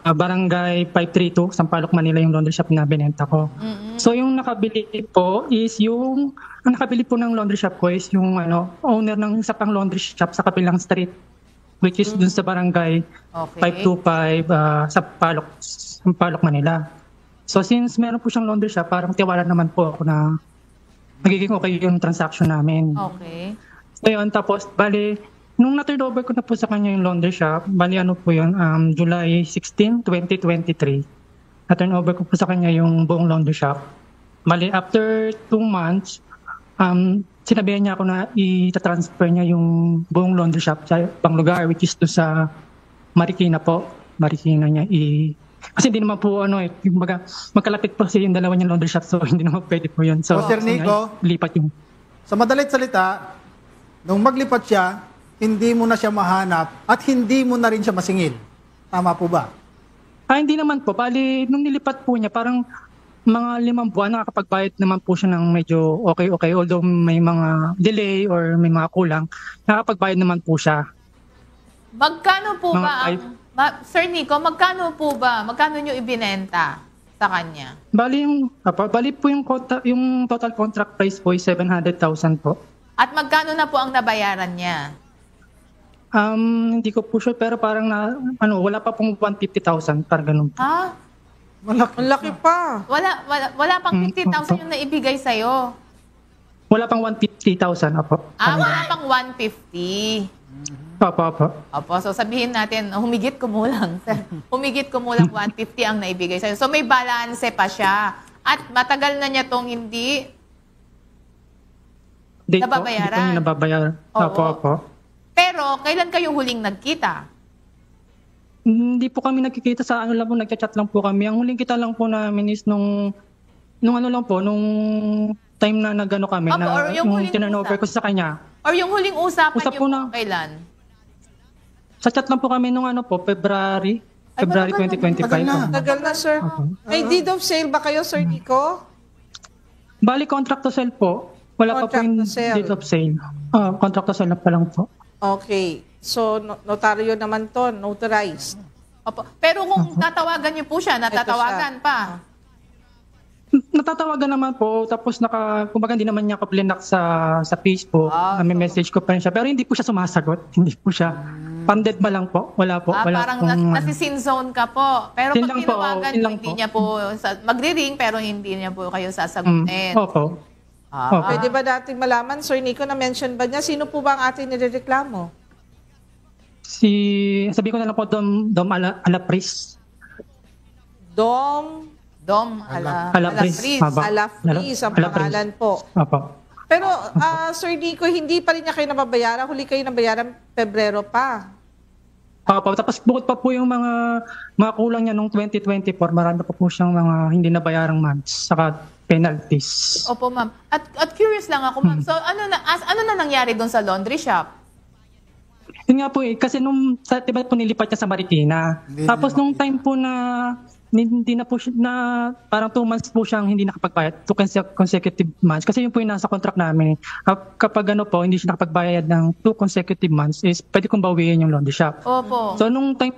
Barangay 532, Sampaloc, Manila, yung laundry shop na binenta ko. So, yung nakabili po is ang nakabili po ng laundry shop ko is yung owner ng isa pang laundry shop sa kabilang street, which is dun sa Barangay 525, Sampaloc, Manila. So since meron po siyang laundry shop, parang tiwala naman po ako na magiging okay yung transaction namin. Okay. So yun, tapos bali, nung na-turn over ko na po sa kanya yung laundry shop, bali po yun, July 16, 2023, na-turn over ko po sa kanya yung buong laundry shop. Bali, after 2 months, sinabihan niya ako na i-transfer niya yung buong laundry shop sa ibang lugar, which is to sa Marikina po. Marikina niya kasi hindi naman po magkalapit po kasi yung dalawa niyang laundry shop, so hindi naman pwede po yun. So, Sir Nico, lipat yung... Sa madalit salita, nung maglipat siya, hindi mo na siya mahanap at hindi mo na rin siya masingil. Tama po ba? Hindi naman po. Bali, nung nilipat po niya, parang mga 5 buwan, nakakapagbayad naman po siya ng medyo okay. Although may mga delay or may mga kulang, nakakapagbayad naman po siya. Magkano po ba Sir Nico, magkano nyo ibinenta sa kanya? Bali po yung total contract price po is 700,000 po. At magkano na po ang nabayaran niya? Hindi ko po sure, pero parang wala pa pong 150,000, parang ganun po. Ha? Malaki pa. Wala pang 50,000 yung naibigay sa'yo. Wala pang 150,000, apo. Wala pang 150. Opo, so sabihin natin, humigit kumulang. Humigit kumulang 150 ang naibigay sa'yo. So may balance pa siya. At matagal na niya tong hindi nababayaran. Hindi po nababayaran. Opo. Pero kailan kayo huling nagkita? Hindi po kami nagkikita sa nagchat lang po kami. Ang huling kita lang po namin is nung time na nagano kami, yung turnover ko sa kanya. Or yung huling usapan niyo po kailan? Sa chat lang po kami nung February. February 2025. Tagal na, sir. May deed of sale ba kayo, Sir Nico? Bali, contract to sell po. Wala pa po yung deed of sale. Contract to sell na pa lang po. Okay. So, notaryo naman to, notarized. Opo. Pero kung tatawagan niyo po siya, natatawagan pa. Natatawagan naman po, tapos kumbaga hindi naman niya kaplinak sa Facebook. May message ko pa rin siya. Pero hindi po siya sumasagot. Hindi po siya. Panded ba lang po? Wala po. Wala Parang nasi-sin zone ka po. Pero pag tinawagan po, hindi niya po magre-ring pero hindi niya po kayo sasagutin. Opo. Pwede ba natin malaman, Sir Nico, na-mention ba niya? Sino po ba ang ating nirereklamo? Sabi ko na lang po, Dom Alapris. Dom Alapris. Alapris ang pangalan po. Opo. Pero, Sir Nico, hindi pa rin niya kayo nababayaran. Huli kayo nabayaran Pebrero pa. Opo. Tapos bukod pa po yung mga kulang niya noong 2024, marami pa po siyang mga hindi nabayarang months, saka penalties. Opo, ma'am. At curious lang ako, ma'am. So, ano na nangyari doon sa laundry shop? Yun nga po kasi diba po nilipat niya sa Marikina. Tapos nung time po na hindi na po siya, parang 2 months po siyang hindi nakapagbayad, 2 consecutive months. Kasi yun po yung nasa contract namin. Kapag hindi siya nakapagbayad ng 2 consecutive months, is pwede kong bawiin yung laundry shop. Opo. So nung time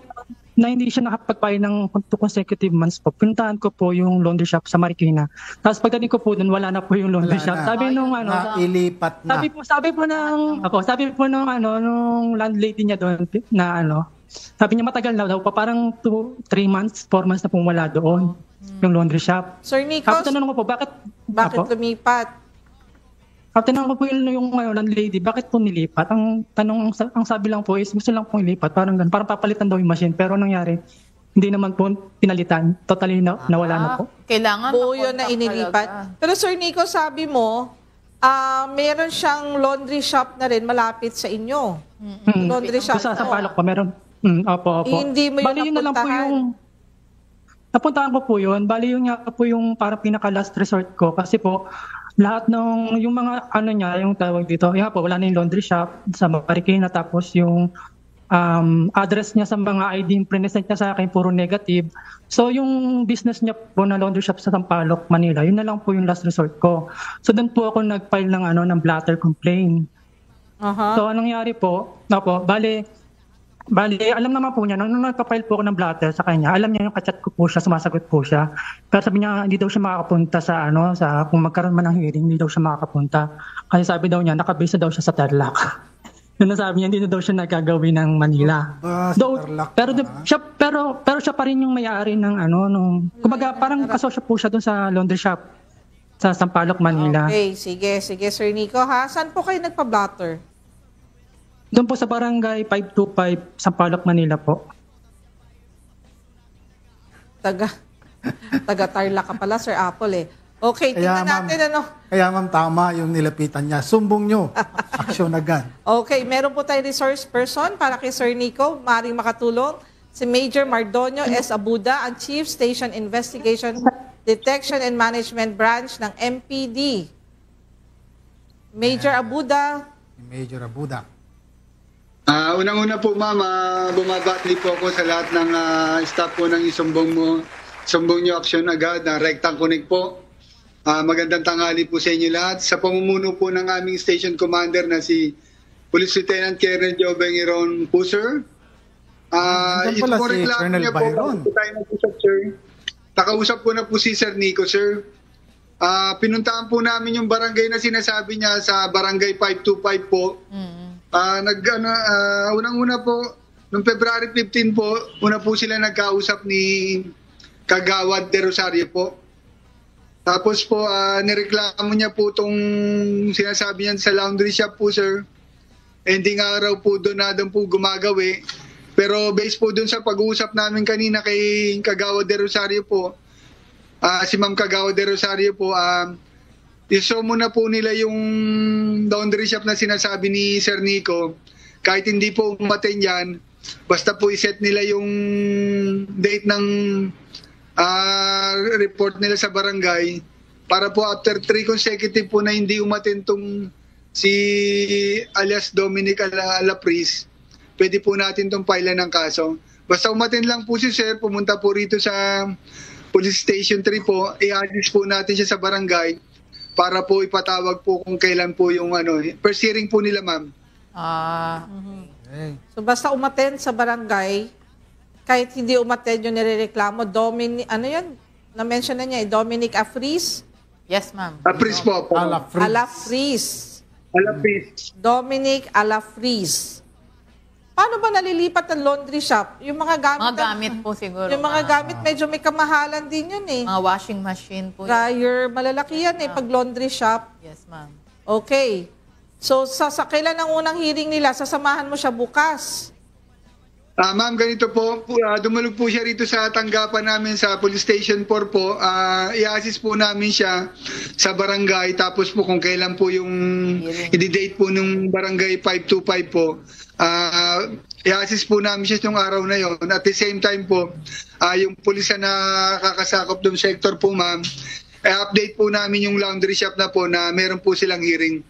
na hindi siya nakapagbayad ng 2 consecutive months po, pinuntahan ko po yung laundry shop sa Marikina. Tapos pagdating ko po doon, wala na po yung laundry shop. Sabi nung ilipat na. Sabi po nung landlady niya doon na sabi niya matagal na daw pa, parang 2-3 months, 4 months na pong wala doon yung laundry shop. Sir Nico, tanong ko po, bakit lumipat? Tinanong ko po yung landlady, bakit po nilipat? Ang sabi lang po is gusto lang pong ilipat, parang papalitan daw yung machine, pero nangyari, hindi naman po pinalitan, totally nawala na po. Kailangan buo yun na inilipat. Pero Sir Nico, sabi mo, meron siyang laundry shop na rin malapit sa inyo. Laundry shop. Sa Palok pa meron. Opo. Hindi mo yun napuntahan? Napuntahan ko po yun. Bali yun nga po yung parang pinaka last resort ko kasi po lahat ng yung mga yung tawag dito, wala na yung laundry shop sa Marikina, tapos yung address niya sa mga ID present niya sa akin puro negative. So yung business niya po na laundry shop sa Sampaloc, Manila, yun na lang po yung last resort ko. So doon po ako nag-file ng blatter complaint. So anong nangyari po? Bali, alam naman po niya, nung nagpa-file po ako ng blatter sa kanya, alam niya yung kachat ko po siya, sumasagot po siya. Pero sabi niya, hindi daw siya makakapunta sa kung magkaroon man ng hearing, hindi daw siya makakapunta. Kasi sabi daw niya, nakabase daw siya sa Tarlac. Yun na sabi niya, hindi na daw siya nagagawin ng Manila. Pero siya pa rin yung may-ari ng kumbaga parang kasosyo po siya doon sa laundry shop sa Sampaloc, Manila. Okay, sige Sir Nico ha. Saan po kayo nagpa-blatter? Doon po sa barangay 525, Sampaloc, Manila po. Taga Tarlac ka pala, Sir Apple eh. Okay, tingnan natin Kaya ma'am, tama yung nilapitan niya. Sumbong nyo. Aksyon agad. Okay, meron po tayong resource person para kay Sir Nico. Maaaring makatulong. Si Major Mardonio S. Abuda, ang Chief Station Investigation Detection and Management Branch ng MPD. Major Abuda. Unang-una po ma'am, bumabati po ako sa lahat ng staff po ng sumbong nyo aksyon agad na Rectang Connect po. Magandang tanghali po sa inyo lahat. Sa pamumuno po ng aming station commander na si Police Lieutenant Colonel Jobeng Iron Puser. Ito po reklamo niya po. Nakausap po na po si Sir Nico, sir. Pinuntahan po namin yung barangay na sinasabi niya sa barangay 525 po. Unang-una po, noong February 15 po, una po sila nagkausap ni Kagawad de Rosario po. Tapos po, nireklamo niya po itong sinasabi niya sa laundry shop po, sir. Ending araw po doon na doon po gumagawi. Pero based po doon sa pag-uusap namin kanina kay Kagawad de Rosario po, si Ma'am Kagawad de Rosario po, iso muna po nila yung laundry shop na sinasabi ni Sir Nico. Kahit hindi po umaten yan, basta po iset nila yung date ng report nila sa barangay para po after 3 consecutive po na hindi umaten tong si alias Dominic Alapris, pwede po natin tong pailan ng kaso. Basta umatin lang po si sir, pumunta po rito sa Police Station 3 po, i-address po natin siya sa barangay para po ipatawag po kung kailan po yung first hearing po nila, ma'am. So basta umattend sa barangay, kahit hindi umattend yung nirereklamo, na-mention na niya, Dominic Afris? Yes, ma'am. Afris po. Alafris. Dominic Alafris. Paano ba nalilipat ang laundry shop? Yung mga gamit. Mga gamit po siguro. Yung mga gamit, medyo may kamahalan din yun eh. Mga washing machine po. Dryer, malalaki yan pag laundry shop. Yes, ma'am. Okay. So, sa kailan ang unang hearing nila? Sasamahan mo siya bukas? Ma'am, ganito po. Dumalog po siya rito sa tanggapan namin sa Police Station 4 po. I-assist po namin siya sa barangay. Tapos po kung kailan po yung i-date po ng barangay 525 po. I-assist po namin siya yung araw na yon. At the same time po, yung pulis na nakakasakop ng sector po, ma'am, update po namin yung laundry shop na po na meron po silang hearing.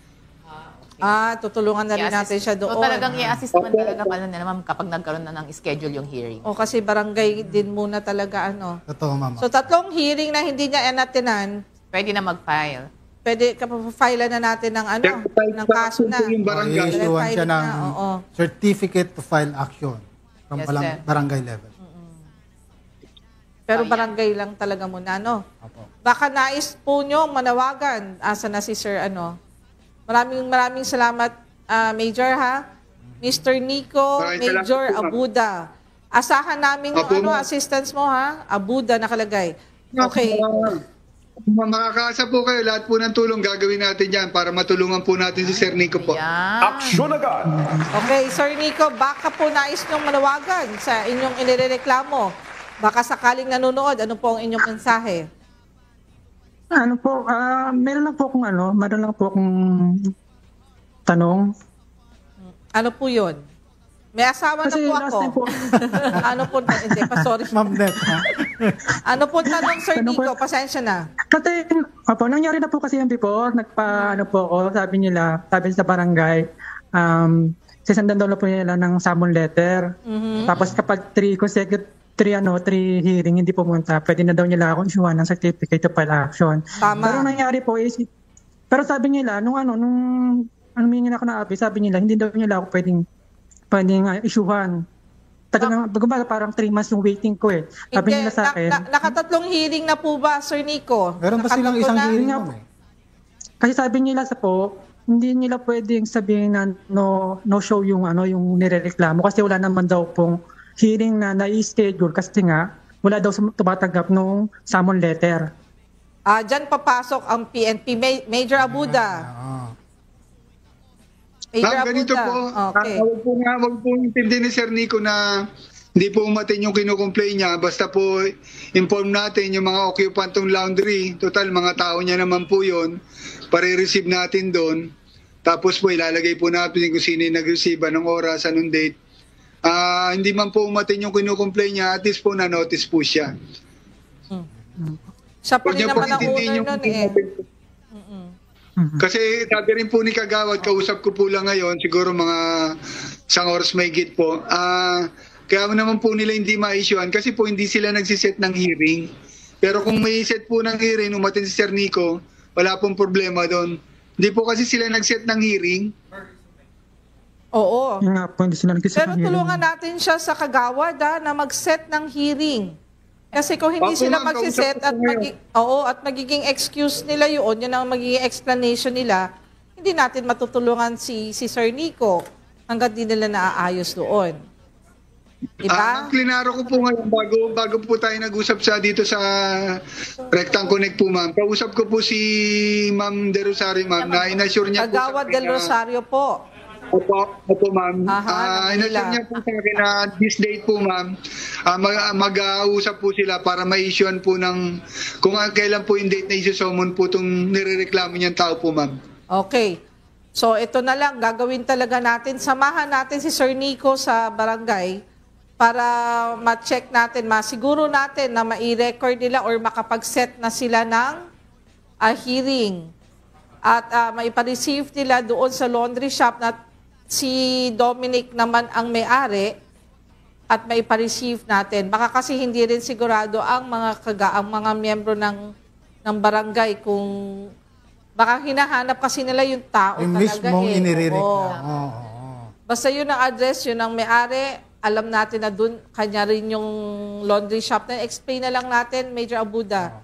Tutulungan na rin natin siya doon. So talagang i-assist naman talaga pala nila, ma'am, kapag nagkaroon na ng schedule yung hearing. O kasi barangay din muna talaga Totoo, ma'am. So 3 hearing na hindi niya enatinan. Pwede na mag-file. Pwede kapag-file na natin ng ng kaso na. I-issuean siya ng certificate to file action from Yes, barangay level. Pero barangay lang talaga muna, Baka nais po nyo manawagan. Asa na si Sir, Maraming salamat, Major, Mr. Nico, Major Abuda. Asahan namin yung assistance mo, Abuda nakalagay. Okay. Makakaasa po kayo, lahat po ng tulong gagawin natin yan para matulungan po natin si Sir Nico po. Aksyon agad! Okay, Sir Nico, baka po nais nyong manawagan sa inyong inireklamo. Baka sakaling nanonood, ano po ang inyong mensahe? Meron lang po akong tanong. Ano po yun? May asawa na po ako. Hindi pa, sorry. Ma'am Net, Ano po tanong, Sir Nico? Pasensya na. Kasi, nangyari na po kasi yan before. Sabi sa barangay, sisandan daw na po nila ng summon letter. Tapos kapag 3 hearing hindi pumunta, pwede na daw nila akong issuean ng certificate to file action. Tama. Pero nangyari po pero sabi nila, nung humingi na ako na api, sabi nila, hindi daw nila ako pwedeng issuean. Parang 3 months yung waiting ko eh. Sabi nila sa akin. Nakatatlong hearing na po ba, Sir Nico? Meron pa silang isang hearing Kasi sabi nila hindi nila pwedeng sabihin na no show yung nirereklamo kasi wala naman daw pong hearing na na-schedule kasi nga wala daw tumatanggap nung summon letter. Diyan papasok ang PNP. Major Abuda. Ganito po. Okay. Huwag po intindihin ni Sir Nico na hindi po umatin yung kinocomplain niya. Basta po inform natin yung mga occupant ng laundry. Total, mga tao niya naman po yun. Pare-receive natin doon. Tapos po ilalagay po natin kung sino yung nag-receive, anong oras, anong date. Hindi man po umatin yung kinocomplain niya, at least po na-notice po siya. Siya pa rin naman ang owner nun Kasi sabi rin po ni Kagawad, kausap ko po lang ngayon, siguro mga 1 oras may git po. Kaya naman po nila hindi ma-issuean kasi po hindi sila nagsiset ng hearing. Pero kung may set po ng hearing, umatin si Sir Nico, wala pong problema doon. Hindi po kasi sila nag-set ng hearing. Oo. Pero tulungan natin siya sa Kagawad na mag-set ng hearing. Kasi kung hindi sila mag-set at magiging excuse nila yun ang magiging explanation nila, hindi natin matutulungan si Sir Nico hanggang di nila naaayos doon. Diba? Klinaro ko po ngayon bago po tayo nag-usap dito sa Rectang Connect po, ma'am. Kausap ko po si Ma'am De Rosario, ma'am, na inassure niya Kagawad Del Rosario po. Opo, ma'am. Inassure niya po sa akin na this date po, ma'am, mag-uusap po sila para ma-issuean po ng kung kailan po yung date na isusummon po itong nirereklamo niyang tao po, ma'am. Okay. So ito na lang, gagawin talaga natin. Samahan natin si Sir Nico sa barangay para ma-check natin, masiguro natin na mai-record nila or makapag-set na sila ng hearing. At maipa-receive nila doon sa laundry shop na si Dominic naman ang may-ari. at maipa-receive natin. Baka kasi hindi rin sigurado ang mga miyembro ng barangay kung baka hinahanap kasi nila yung tao yung talaga mismong inireklamo. Basta yun ang address, yun ang may-ari, alam natin na dun, kanya rin yung laundry shop. Na explain na lang natin, Major Abuda.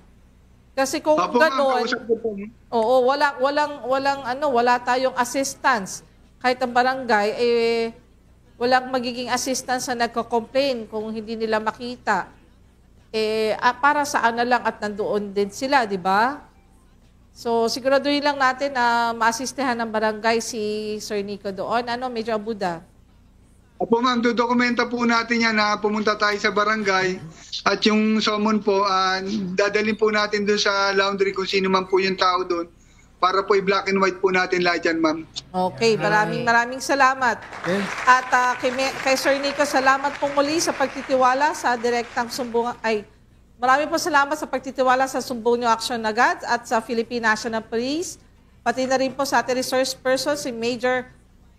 Kasi kung gano'n, wala tayong assistance. Kahit ang barangay, walang magiging assistance na nagko-complain kung hindi nila makita. Para saan na lang at nandoon din sila, di ba? So, siguraduhin lang natin na maasistehan ng barangay si Sir Nico doon. Major Abuda? Opo ma'am, dokumenta po natin yan na pumunta tayo sa barangay at yung summon po, dadalhin po natin doon sa laundry kung sino man po yung tao doon para po i-black and white po natin lahat yan, ma'am. Okay, maraming salamat. Okay. At kay Sir Nico, salamat po muli sa pagtitiwala sa direktang sumbungan. Marami po salamat sa pagtitiwala sa Sumbong New Action agad at sa Philippine National Police. Pati na rin po sa ating resource person, si Major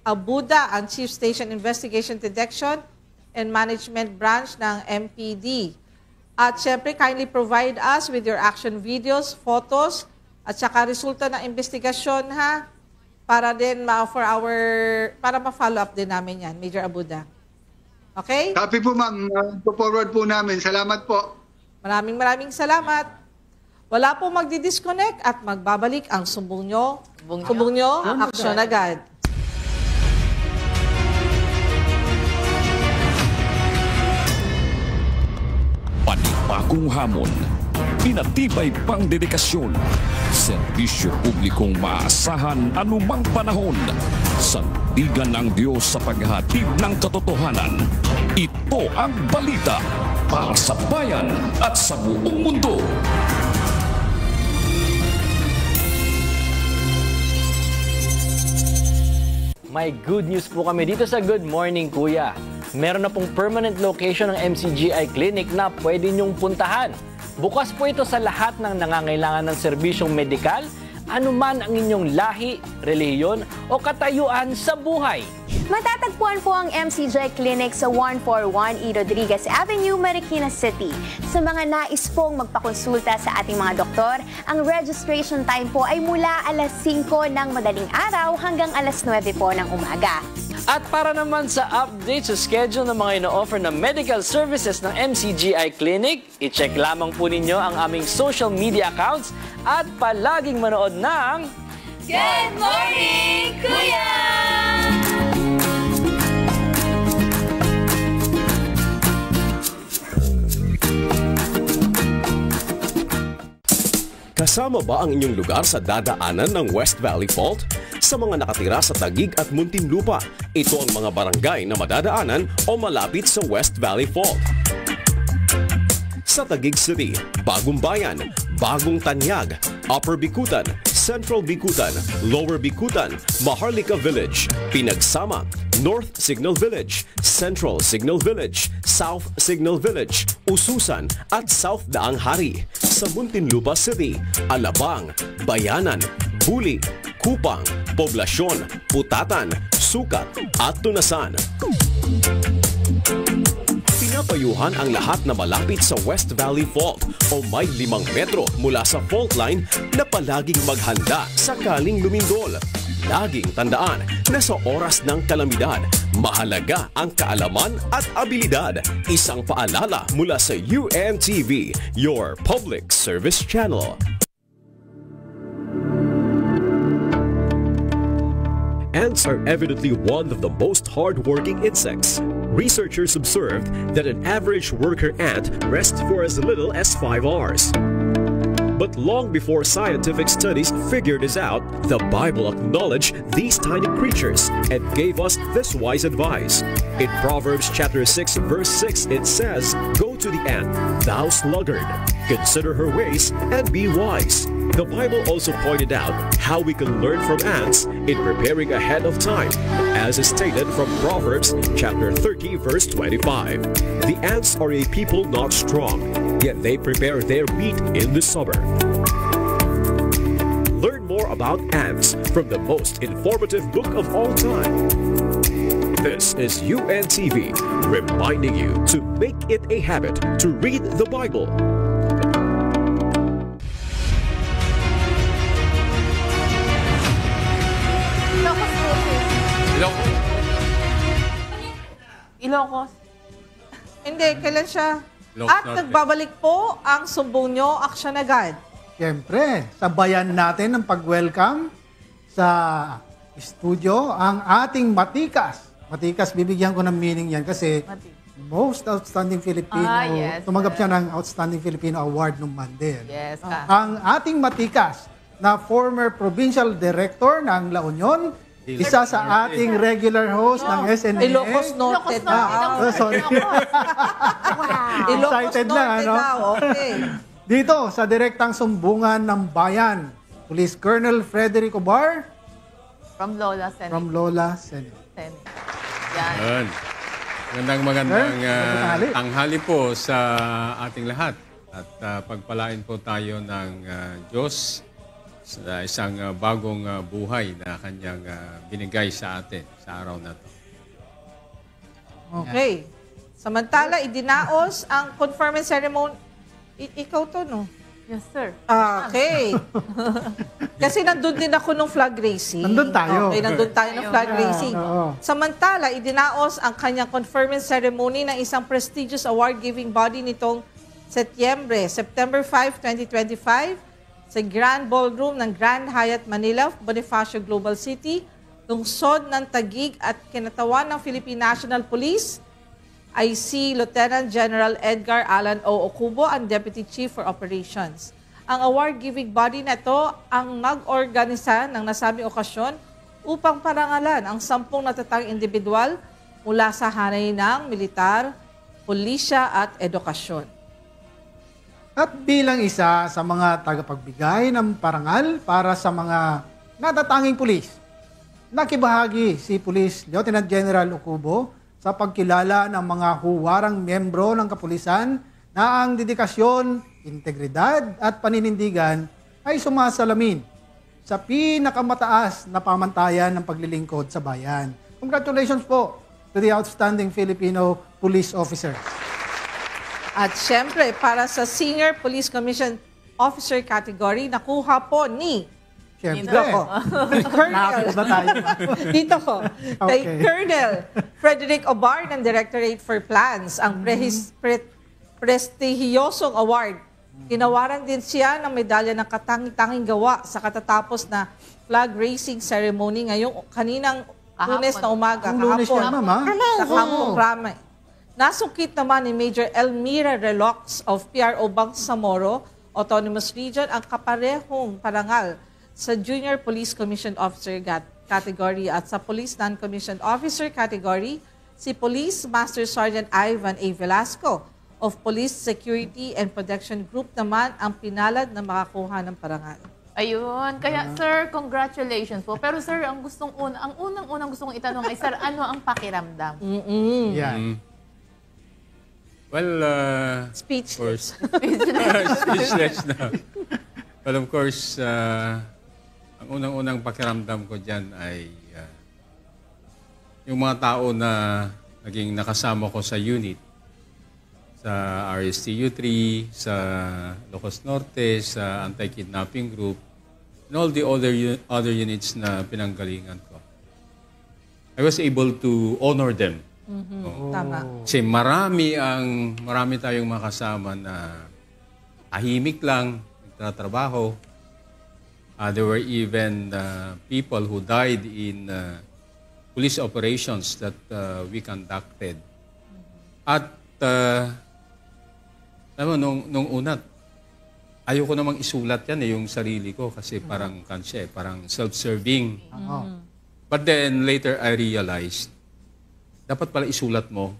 Abuda, ang Chief Station Investigation Detection and Management Branch ng MPD. At syempre, kindly provide us with your action videos, photos, at saka resulta ng investigasyon para din para ma-follow up din namin yan, Major Abuda. Okay? Happy po ma'am, forward po namin. Salamat po. Maraming salamat. Wala po magdi-disconnect at magbabalik ang Sumbong Nyo, Aksyon Agad. Panibagong hamon, pinatibay pang dedikasyon, serbisyo publikong maasahan anumang panahon, sandigan ng Diyos sa paghahatid ng katotohanan. Ito ang balita para sa bayan at sa buong mundo. May good news po kami dito sa Good Morning Kuya. Meron na pong permanent location ng MCGI Clinic na pwede niyong puntahan. Bukas po ito sa lahat ng nangangailangan ng serbisyong medikal, anuman ang inyong lahi, relihiyon o katayuan sa buhay. Matatagpuan po ang MCGI Clinic sa 141 E. Rodriguez Avenue, Marikina City. Sa mga nais pong magpakonsulta sa ating mga doktor, ang registration time po ay mula alas 5 ng madaling araw hanggang alas 9 po ng umaga. At para naman sa update sa schedule ng mga ino-offer na medical services ng MCGI Clinic, i-check lamang po ninyo ang aming social media accounts at palaging manood ng Good Morning, Kuya! Kasama ba ang inyong lugar sa dadaanan ng West Valley Fault? Sa mga nakatira sa Taguig at Muntinlupa, ito ang mga barangay na madadaanan o malapit sa West Valley Fault. Sa Taguig City, Bagong Bayan, Bagong Tanyag, Upper Bikutan, Central Bikutan, Lower Bikutan, Maharlika Village, Pinagsama, North Signal Village, Central Signal Village, South Signal Village, Ususan at South Daang Hari. Sa Muntinlupa City, Alabang, Bayanan, Buli, Kupang, Poblasyon, Putatan, Sukat at Tunasan. Pinapayuhan ang lahat na malapit sa West Valley Fault o may 5 metro mula sa fault line na palaging maghanda sakaling lumindol. Laging tandaan na sa oras ng kalamidad, mahalaga ang kaalaman at abilidad. Isang paalala mula sa UNTV, your public service channel. Ants are evidently one of the most hard-working insects. Researchers observed that an average worker ant rests for as little as 5 hours. But long before scientific studies figured this out, the Bible acknowledged these tiny creatures and gave us this wise advice. In Proverbs chapter 6 verse 6 it says, "Go to the ant, thou sluggard, consider her ways and be wise." The Bible also pointed out how we can learn from ants in preparing ahead of time, as is stated from Proverbs chapter 30 verse 25. The ants are a people not strong, yet they prepare their meat in the summer. Learn more about ants from the most informative book of all time, This is UNTV, reminding you to make it a habit to read the Bible. Ilocos. Hindi, kailan siya? Ilocos At Norte. nagbabalik po ang sumbong nyo, aksyon agad. Siyempre, sabayan natin ng pag-welcome sa studio ang ating Matikas. Matikas, bibigyan ko ng meaning yan kasi most outstanding Filipino. Yes, tumanggap siya ng Outstanding Filipino Award nung Monday. Yes, Ang ating Matikas na former provincial director ng La Union, isa sa ating regular host ng SNA. Ilocos Norte daw. Sorry. Excited lang, ano? Okay. Dito, sa direktang sumbungan ng bayan, Police Colonel Frederick Obar. From Lola Senate. From Lola Senate. Yan. Magandang tanghali po sa ating lahat. At pagpalain po tayo ng Diyos sa isang bagong buhay na kanyang binigay sa atin sa araw na to. Okay. Samantala, idinaos ang conferment ceremony. Ikaw to, no? Yes, sir. Okay. Kasi nandun din ako nung flag racing. Nandun tayo. Okay, nandun tayo ng flag racing. Samantala, idinaos ang kanyang conferment ceremony ng isang prestigious award-giving body nitong September 5, 2025 sa Grand Ballroom ng Grand Hyatt Manila, Bonifacio Global City, lungsod ng Taguig at kinatawan ng Philippine National Police ay si Lieutenant General Edgar Alan O. Ocubo, ang Deputy Chief for Operations. Ang award-giving body na ito ang nag-organisa ng nasabing okasyon upang parangalan ang 10 natatang individual mula sa hanay ng militar, pulisya at edukasyon. At bilang isa sa mga tagapagbigay ng parangal para sa mga natatanging pulis, nakibahagi si Police Lieutenant General Ocubo sa pagkilala ng mga huwarang membro ng kapulisan na ang dedikasyon, integridad at paninindigan ay sumasalamin sa pinakamataas na pamantayan ng paglilingkod sa bayan. Congratulations po to the outstanding Filipino police officer. At syempre, para sa Senior Police Commission Officer category, nakuha po ni Siyempre. Dito ko. Nakakit ba tayo? Dito ko. Kay Okay. Colonel Frederick Obar ng Directorate for Plans, ang prestihiyosong award. Ginawaran din siya ng medalya ng katanging gawa sa katatapos na flag racing ceremony ngayong kaninang Lunes na umaga. Ang Lunes yan, ma'am, ha? Sa Kampong Ramay. Nasungkit naman ni Major Elmira Relox of PRO Bangsamoro, Autonomous Region, ang kaparehong parangal sa Junior Police Commissioned Officer category at sa Police Non-Commissioned Officer category, si Police Master Sergeant Ivan A. Velasco of Police Security and Protection Group naman ang pinalad na makakuha ng parangal. Ayun. Kaya, sir, congratulations po. Pero, sir, ang unang-unang gusto kong itanong ay, sir, ano ang pakiramdam? Yeah. Well, Speechless. Speechless na. Well, of course, ang unang-unang pakiramdam ko dyan ay yung mga tao na naging nakasama ko sa unit, sa RSTU-3, sa Ilocos Norte, sa Anti-Kidnapping Group, and all the other units na pinanggalingan ko. I was able to honor them. Tama. Kasi marami tayong makasama na tahimik lang, nagtatrabaho. There were even people who died in police operations that we conducted. At nung una, ayoko namang isulat yan yung sarili ko kasi parang parang self-serving. But then later I realized, dapat pala isulat mo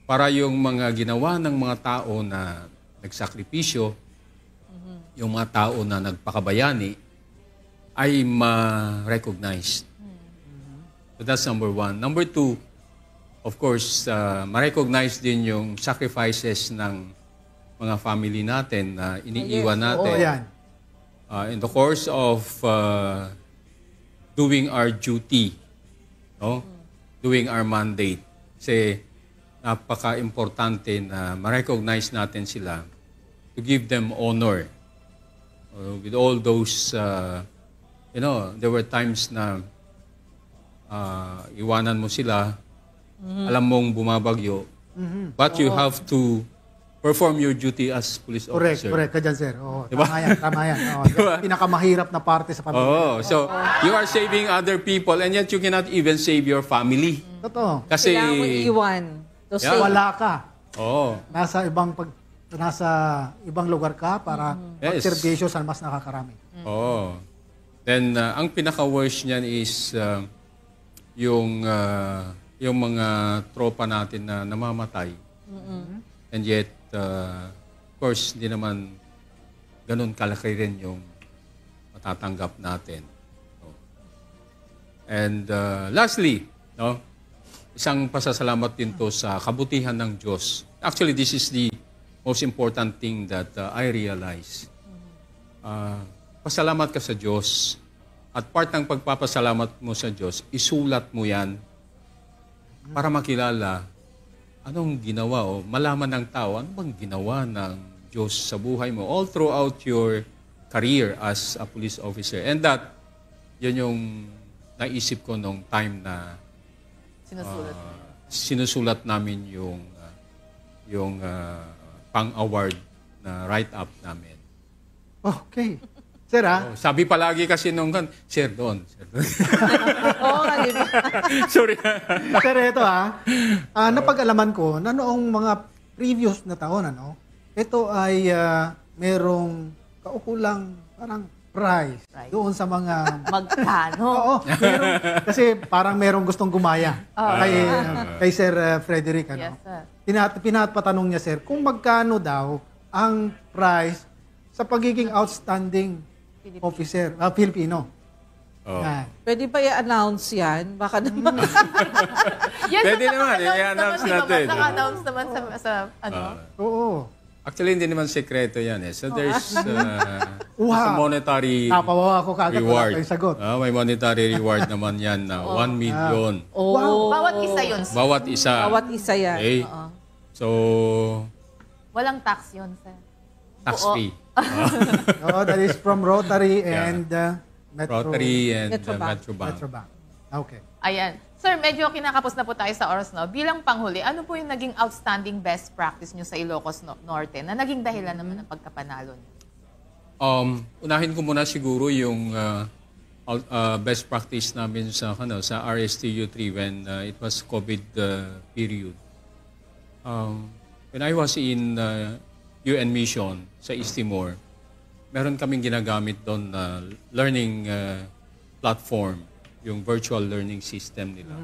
para yung mga ginawa ng mga tao na nagsakripisyo, yung mga tao na nagpakabayani, ay ma-recognize. So that's number one. Number two, of course, ma-recognize din yung sacrifices ng mga family natin na iniiwan natin. In the course of doing our duty. No? doing our mandate. Kasi napaka-importante na ma-recognize natin sila to give them honor. With all those, there were times na iwanan mo sila, alam mong bumabagyo, but you have to perform your duty as police officer. Correct ka dyan, sir. Oo, diba? Tama yan. Diba? Pinakamahirap na parte sa pamilya. So you are saving other people and yet you cannot even save your family. Totoo. Kasi kailangan mo iwan. Wala ka. Nasa ibang lugar ka para magserbisyo sa mas nakakarami. Then ang pinaka-worst niyan is yung mga tropa natin na namamatay. And yet, of course, hindi naman ganun kalaki rin yung matatanggap natin. And lastly, isang pasasalamat din to sa kabutihan ng Diyos. Actually, this is the most important thing that I realize. Pasalamat ka sa Diyos. At part ng pagpapasalamat mo sa Diyos, isulat mo yan para makilala anong ginawa o malaman ng tao, ano bang ginawa ng Diyos sa buhay mo all throughout your career as a police officer. And that, yun yung naisip ko nung time na sinusulat namin yung pang-award na write-up namin. Okay. Sir, sabi palagi kasi nung Sir, doon. Sorry. Sir, ito napag-alaman ko na noong mga previous na taon, ito ay merong kaukulang parang prize doon sa mga... Magkano? Oo. Kasi parang merong gustong gumaya kay Sir Frederick. Yes, sir. Pinapatanong niya, sir, kung magkano daw ang prize sa pagiging outstanding officer, Filipino. Pwede ba i-announce yan? Baka naman. Pwede naman, i-announce natin. Naka-announce naman sa Oo. Actually, hindi naman sekreto yan. So there's a monetary napawawa ko kagad reward. Yung sagot. May monetary reward naman yan na 1 million. Bawat isa yun. Bawat isa. Bawat isa yan. Okay? So, walang tax yun, sir. Tax fee. That is from Rotary and Metrobank. Okay. Ayan. Sir, medyo kinakapos na po tayo sa oras, no? Bilang panghuli, ano po yung naging outstanding best practice nyo sa Ilocos Norte na naging dahilan naman ng pagkapanalo nyo? Unahin ko muna siguro yung best practice namin sa RSTU 3 when it was COVID period. When I was in UN mission sa East Timor, meron kaming ginagamit doon na learning platform, yung virtual learning system nila.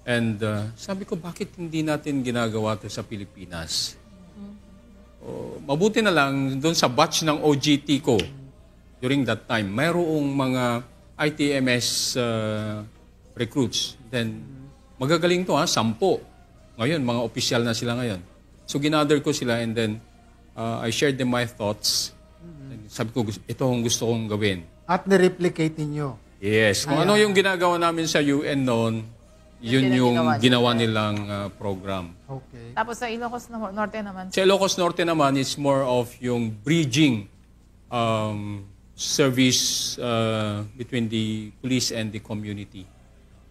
And sabi ko, bakit hindi natin ginagawa ito sa Pilipinas? Mabuti na lang doon sa batch ng OGT ko during that time, mayroong mga ITMS recruits. Then, magagaling to 10. Ngayon, mga opisyal na sila ngayon. So, ginather ko sila and then I shared them my thoughts. Sabi ko, ito ang gusto kong gawin. At nireplicate ninyo. Yes. Kung ano yung ginagawa namin sa UN noon, yun yung ginawa nilang program. Okay. Tapos sa Ilocos Norte naman? Sa Ilocos Norte naman, it's more of yung bridging service between the police and the community.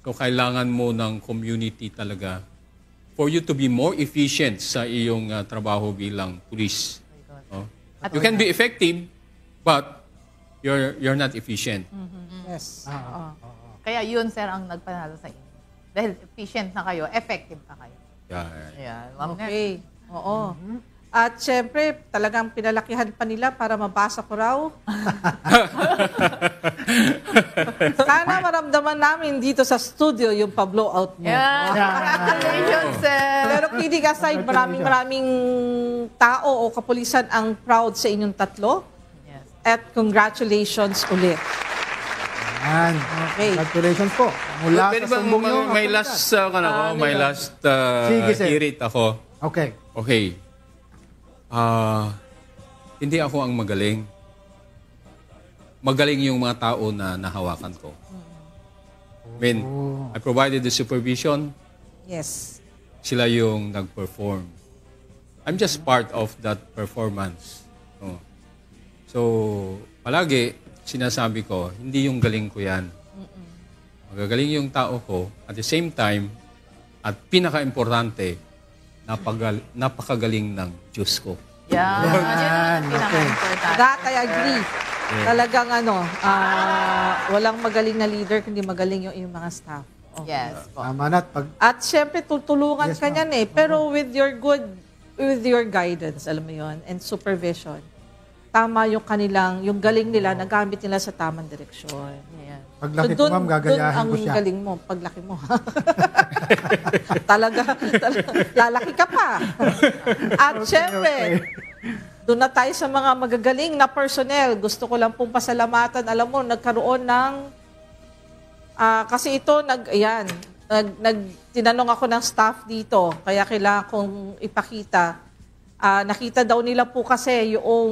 So, kailangan mo ng community talaga for you to be more efficient sa iyong trabaho bilang police. You can be effective, but you're not efficient. Yes. Kaya yun, sir, ang nagpanalo sa inyo. Dahil efficient na kayo, effective pa kayo. Yeah. Okay. Oo. At syempre, talagang pinalakihan pa nila para mabasa ko raw. Sana maramdaman namin dito sa studio yung pa-blowout mo. Congratulations, sir! Pero kidding aside, maraming tao o kapulisan ang proud sa inyong tatlo. Yes. At congratulations ulit. Yan. Okay. Congratulations po. Mula sa sumbong nyo. May last hirit ako. Okay. Okay. Hindi ako ang magaling. Magaling yung mga tao na nahawakan ko. I mean, I provided the supervision. Yes. Sila yung nag-perform. I'm just part of that performance. No? So, palagi, sinasabi ko, hindi yung galing ko yan. Magagaling yung tao ko. At the same time, at pinaka-importante, napakagaling ng Diyos ko. Yan. That I agree. Talagang walang magaling na leader kundi magaling yung mga staff. Yes. At syempre tutulungan ka niyan eh. Pero with your guidance, alam mo yon, and supervision, tama yung yung galing nila, nagamit nila sa tamang direksyon. Yeah. Paglaki ko, ma'am, gagayahin ko siya. Ang galing mo, paglaki mo. talaga, lalaki ka pa. At syempre, doon na tayo sa mga magagaling na personnel. Gusto ko lang pong pasalamatan. Alam mo, nagkaroon ng kasi ito, tinanong ako ng staff dito, kaya kailangan kong ipakita. Nakita daw nila po kasi yung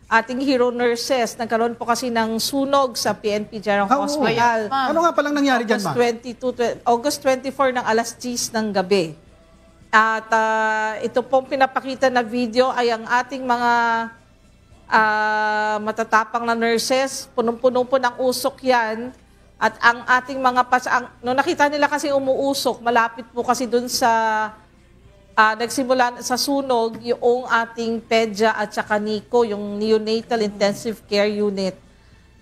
ating hero nurses, nagkaroon po kasi ng sunog sa PNP General Hospital. Ano nga palang nangyari dyan, ma'am? August 24 ng alas 10 ng gabi. At ito pong pinapakita na video ay ang ating mga matatapang na nurses. Punong-puno po ng usok yan. At ang ating mga nung nakita nila kasi umuusok, malapit po kasi dun sa nagsimula sa sunog yung ating PEDYA at saka NICO, yung Neonatal Intensive Care Unit.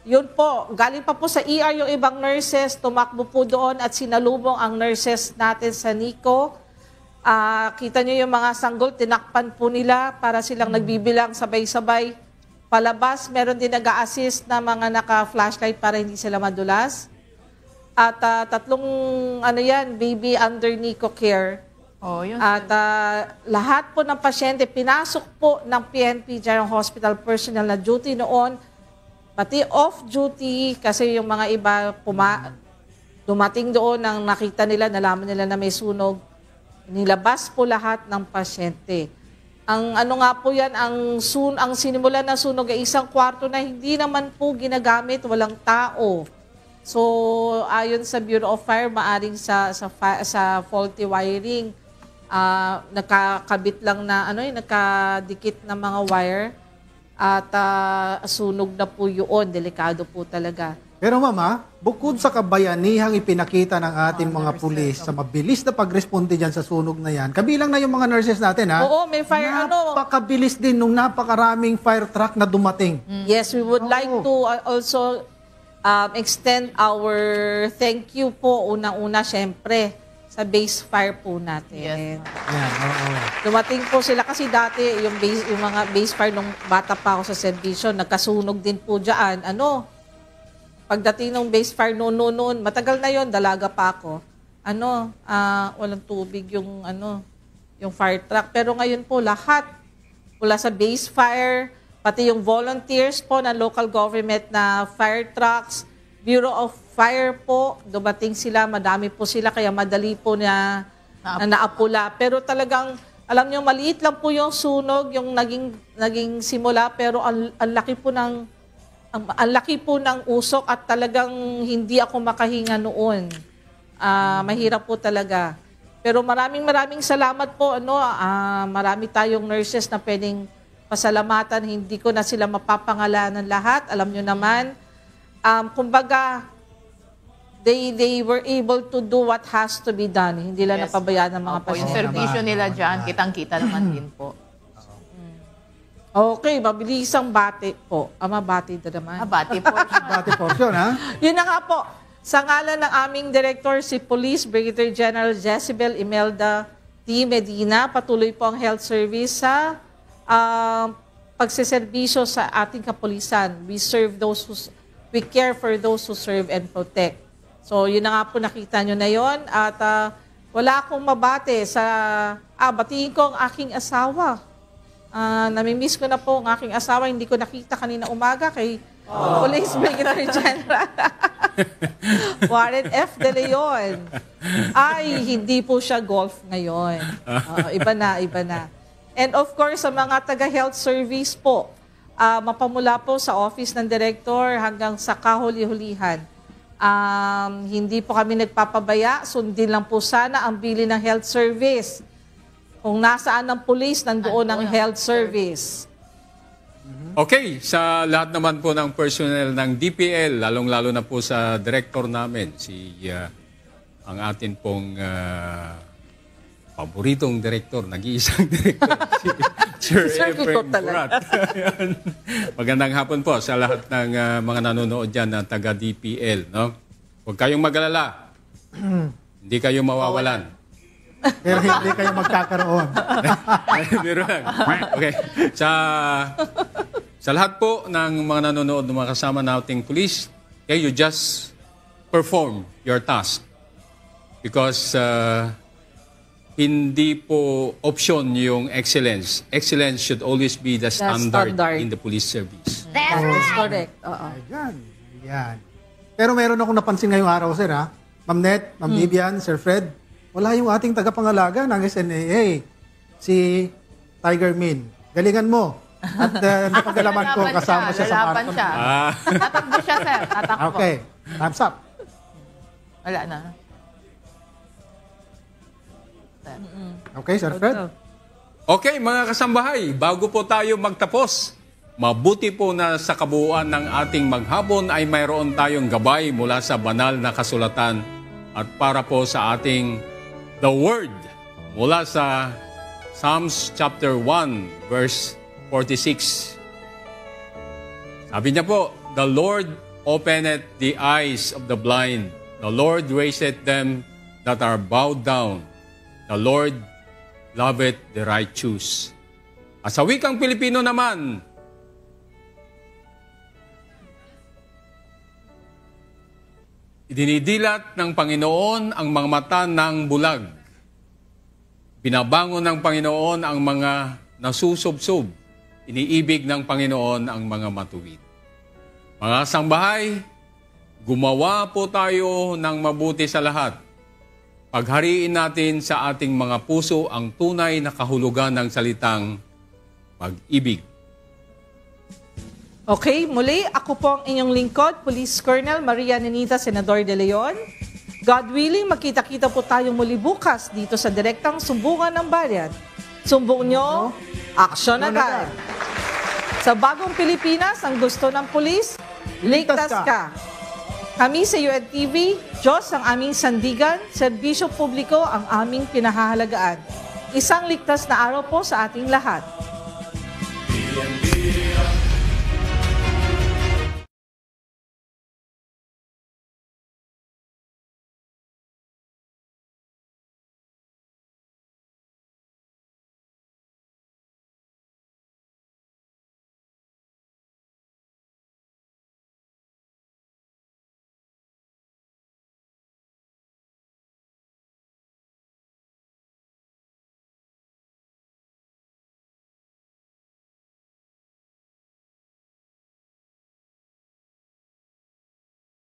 Yun po, galing pa po sa ER yung ibang nurses, tumakbo po doon at sinalubong ang nurses natin sa NICO. Kita nyo yung mga sanggol, tinakpan po nila para silang nagbibilang sabay-sabay. Palabas, meron din nag-a-assist na mga naka-flashlight para hindi sila madulas. At tatlong baby under NICO care. At lahat po ng pasyente, pinasok po ng PNP General Hospital personnel na duty noon, pati off-duty, kasi yung mga iba dumating doon nang nakita nila, nalaman nila na may sunog, nilabas po lahat ng pasyente. Ang nga po yan, ang sinimulan na sunog ay isang kwarto na hindi naman po ginagamit, walang tao. So, ayon sa Bureau of Fire, maaring sa faulty wiring, nakakabit lang na nakadikit na mga wire at sunog na po yun. Delikado po talaga. Pero mama, bukod sa kabayanihang ipinakita ng ating mga pulis sa mabilis na pagresponde dyan sa sunog na yan, kabilang na yung mga nurses natin, ha? Oo, may fire napakabilis din nung napakaraming fire truck na dumating. Yes, we would like to also extend our thank you po unang-una syempre sa base fire po natin. Yes. Dumating po sila kasi dati yung mga base fire nung bata pa ako sa serbisyo, nagkasunog din po dyan. Pagdating ng base fire noon, matagal na yon, dalaga pa ako. Walang tubig yung fire truck. Pero ngayon po lahat mula sa base fire, pati yung volunteers po ng local government na fire trucks, Bureau of Fire po, dumating sila, madami po sila, kaya madali po na naapula. Pero talagang, alam nyo, maliit lang po yung sunog, yung naging simula, pero ang laki po ng usok at talagang hindi ako makahinga noon. Mahirap po talaga. Pero maraming salamat po. Marami tayong nurses na pwedeng pasalamatan. Hindi ko na sila mapapangalanan lahat. Alam nyo naman, kumbaga, they were able to do what has to be done. Hindi lang napabayaan ng mga pasyente. Yung servisyo nila dyan, kitang-kita naman din po. Okay, mabilisang bati po. Mabati na naman. Bati portion. Bati portion, ha? Yun na nga po. Sa ngalan ng aming director, si Police Brigadier General Jezebel Imelda T. Medina, patuloy po ang health service sa pagseserbisyo sa ating kapulisan. We care for those who serve and protect. So, yun na nga po, nakita nyo na yun. At wala akong mabate sa... batiin ko ang aking asawa. Namimiss ko na po ang aking asawa. Hindi ko nakita kanina umaga kay Police Brigadier General Warren F. De Leon. Ay, hindi po siya golf ngayon. Iba na. And of course, sa mga taga-health service po, mapamula po sa office ng director hanggang sa kahuli-hulihan. Hindi po kami nagpapabaya. Sundin lang po sana ang bili ng health service. Kung nasaan ang police, nandoon ang health service. Okay, sa lahat naman po ng personnel ng DPL, lalong-lalo na po sa director namin, ang atin pong paboritong director, nag-iisang director, si Sir Efrem Burat. Magandang hapon po sa lahat ng mga nanonood dyan na taga-DPL. No? Huwag kayong mag-alala. Hindi kayo mawawalan. Pero hindi kayo magkakaroon. Biro lang. Okay. Sa lahat po ng mga nanonood ng mga kasama nating police, okay, you just perform your task. Because hindi po option yung excellence. Excellence should always be the standard in the police service. That's correct. Yan. Pero meron akong napansin ngayong araw, sir, ha? Ma'am Net, Ma'am Vivian, Sir Fred, wala yung ating tagapangalaga ng SNAA, si Tiger Min. Galingan mo. At napagalaman ko kasama siya sa lalaban siya. Tatakbo siya, sir. Tatakbo. Okay. Thumbs up. Wala na. Okay, Sir Fred. Okay, mga kasambahay, bago po tayo magtapos, mabuti po na sa kabuuan ng ating maghapon ay mayroon tayong gabay mula sa banal na kasulatan at para po sa ating The Word mula sa Psalms chapter 1 verse 46. Sabi niya po, the Lord openeth the eyes of the blind. The Lord raiseth them that are bowed down. The Lord loveth the righteous. At sa wikang Pilipino naman, idinidilat ng Panginoon ang mga mata ng bulag. Binabangon ng Panginoon ang mga nasusubsob. Iniibig ng Panginoon ang mga matuwid. Mga sangbahay, gumawa po tayo ng mabuti sa lahat. Paghariin natin sa ating mga puso ang tunay na kahulugan ng salitang pag-ibig. Okay, muli, ako po ang inyong lingkod, Police Colonel Maria Nenita Senador de Leon. God willing, magkita-kita po tayo muli bukas dito sa Direktang Sumbungan ng Bayan. Sumbong nyo, aksyon agad. Sa bagong Pilipinas, ang gusto ng pulis, ligtas ka. Kami sa UNTV, Diyos ang aming sandigan, serbisyo publiko ang aming pinahahalagaan. Isang ligtas na araw po sa ating lahat.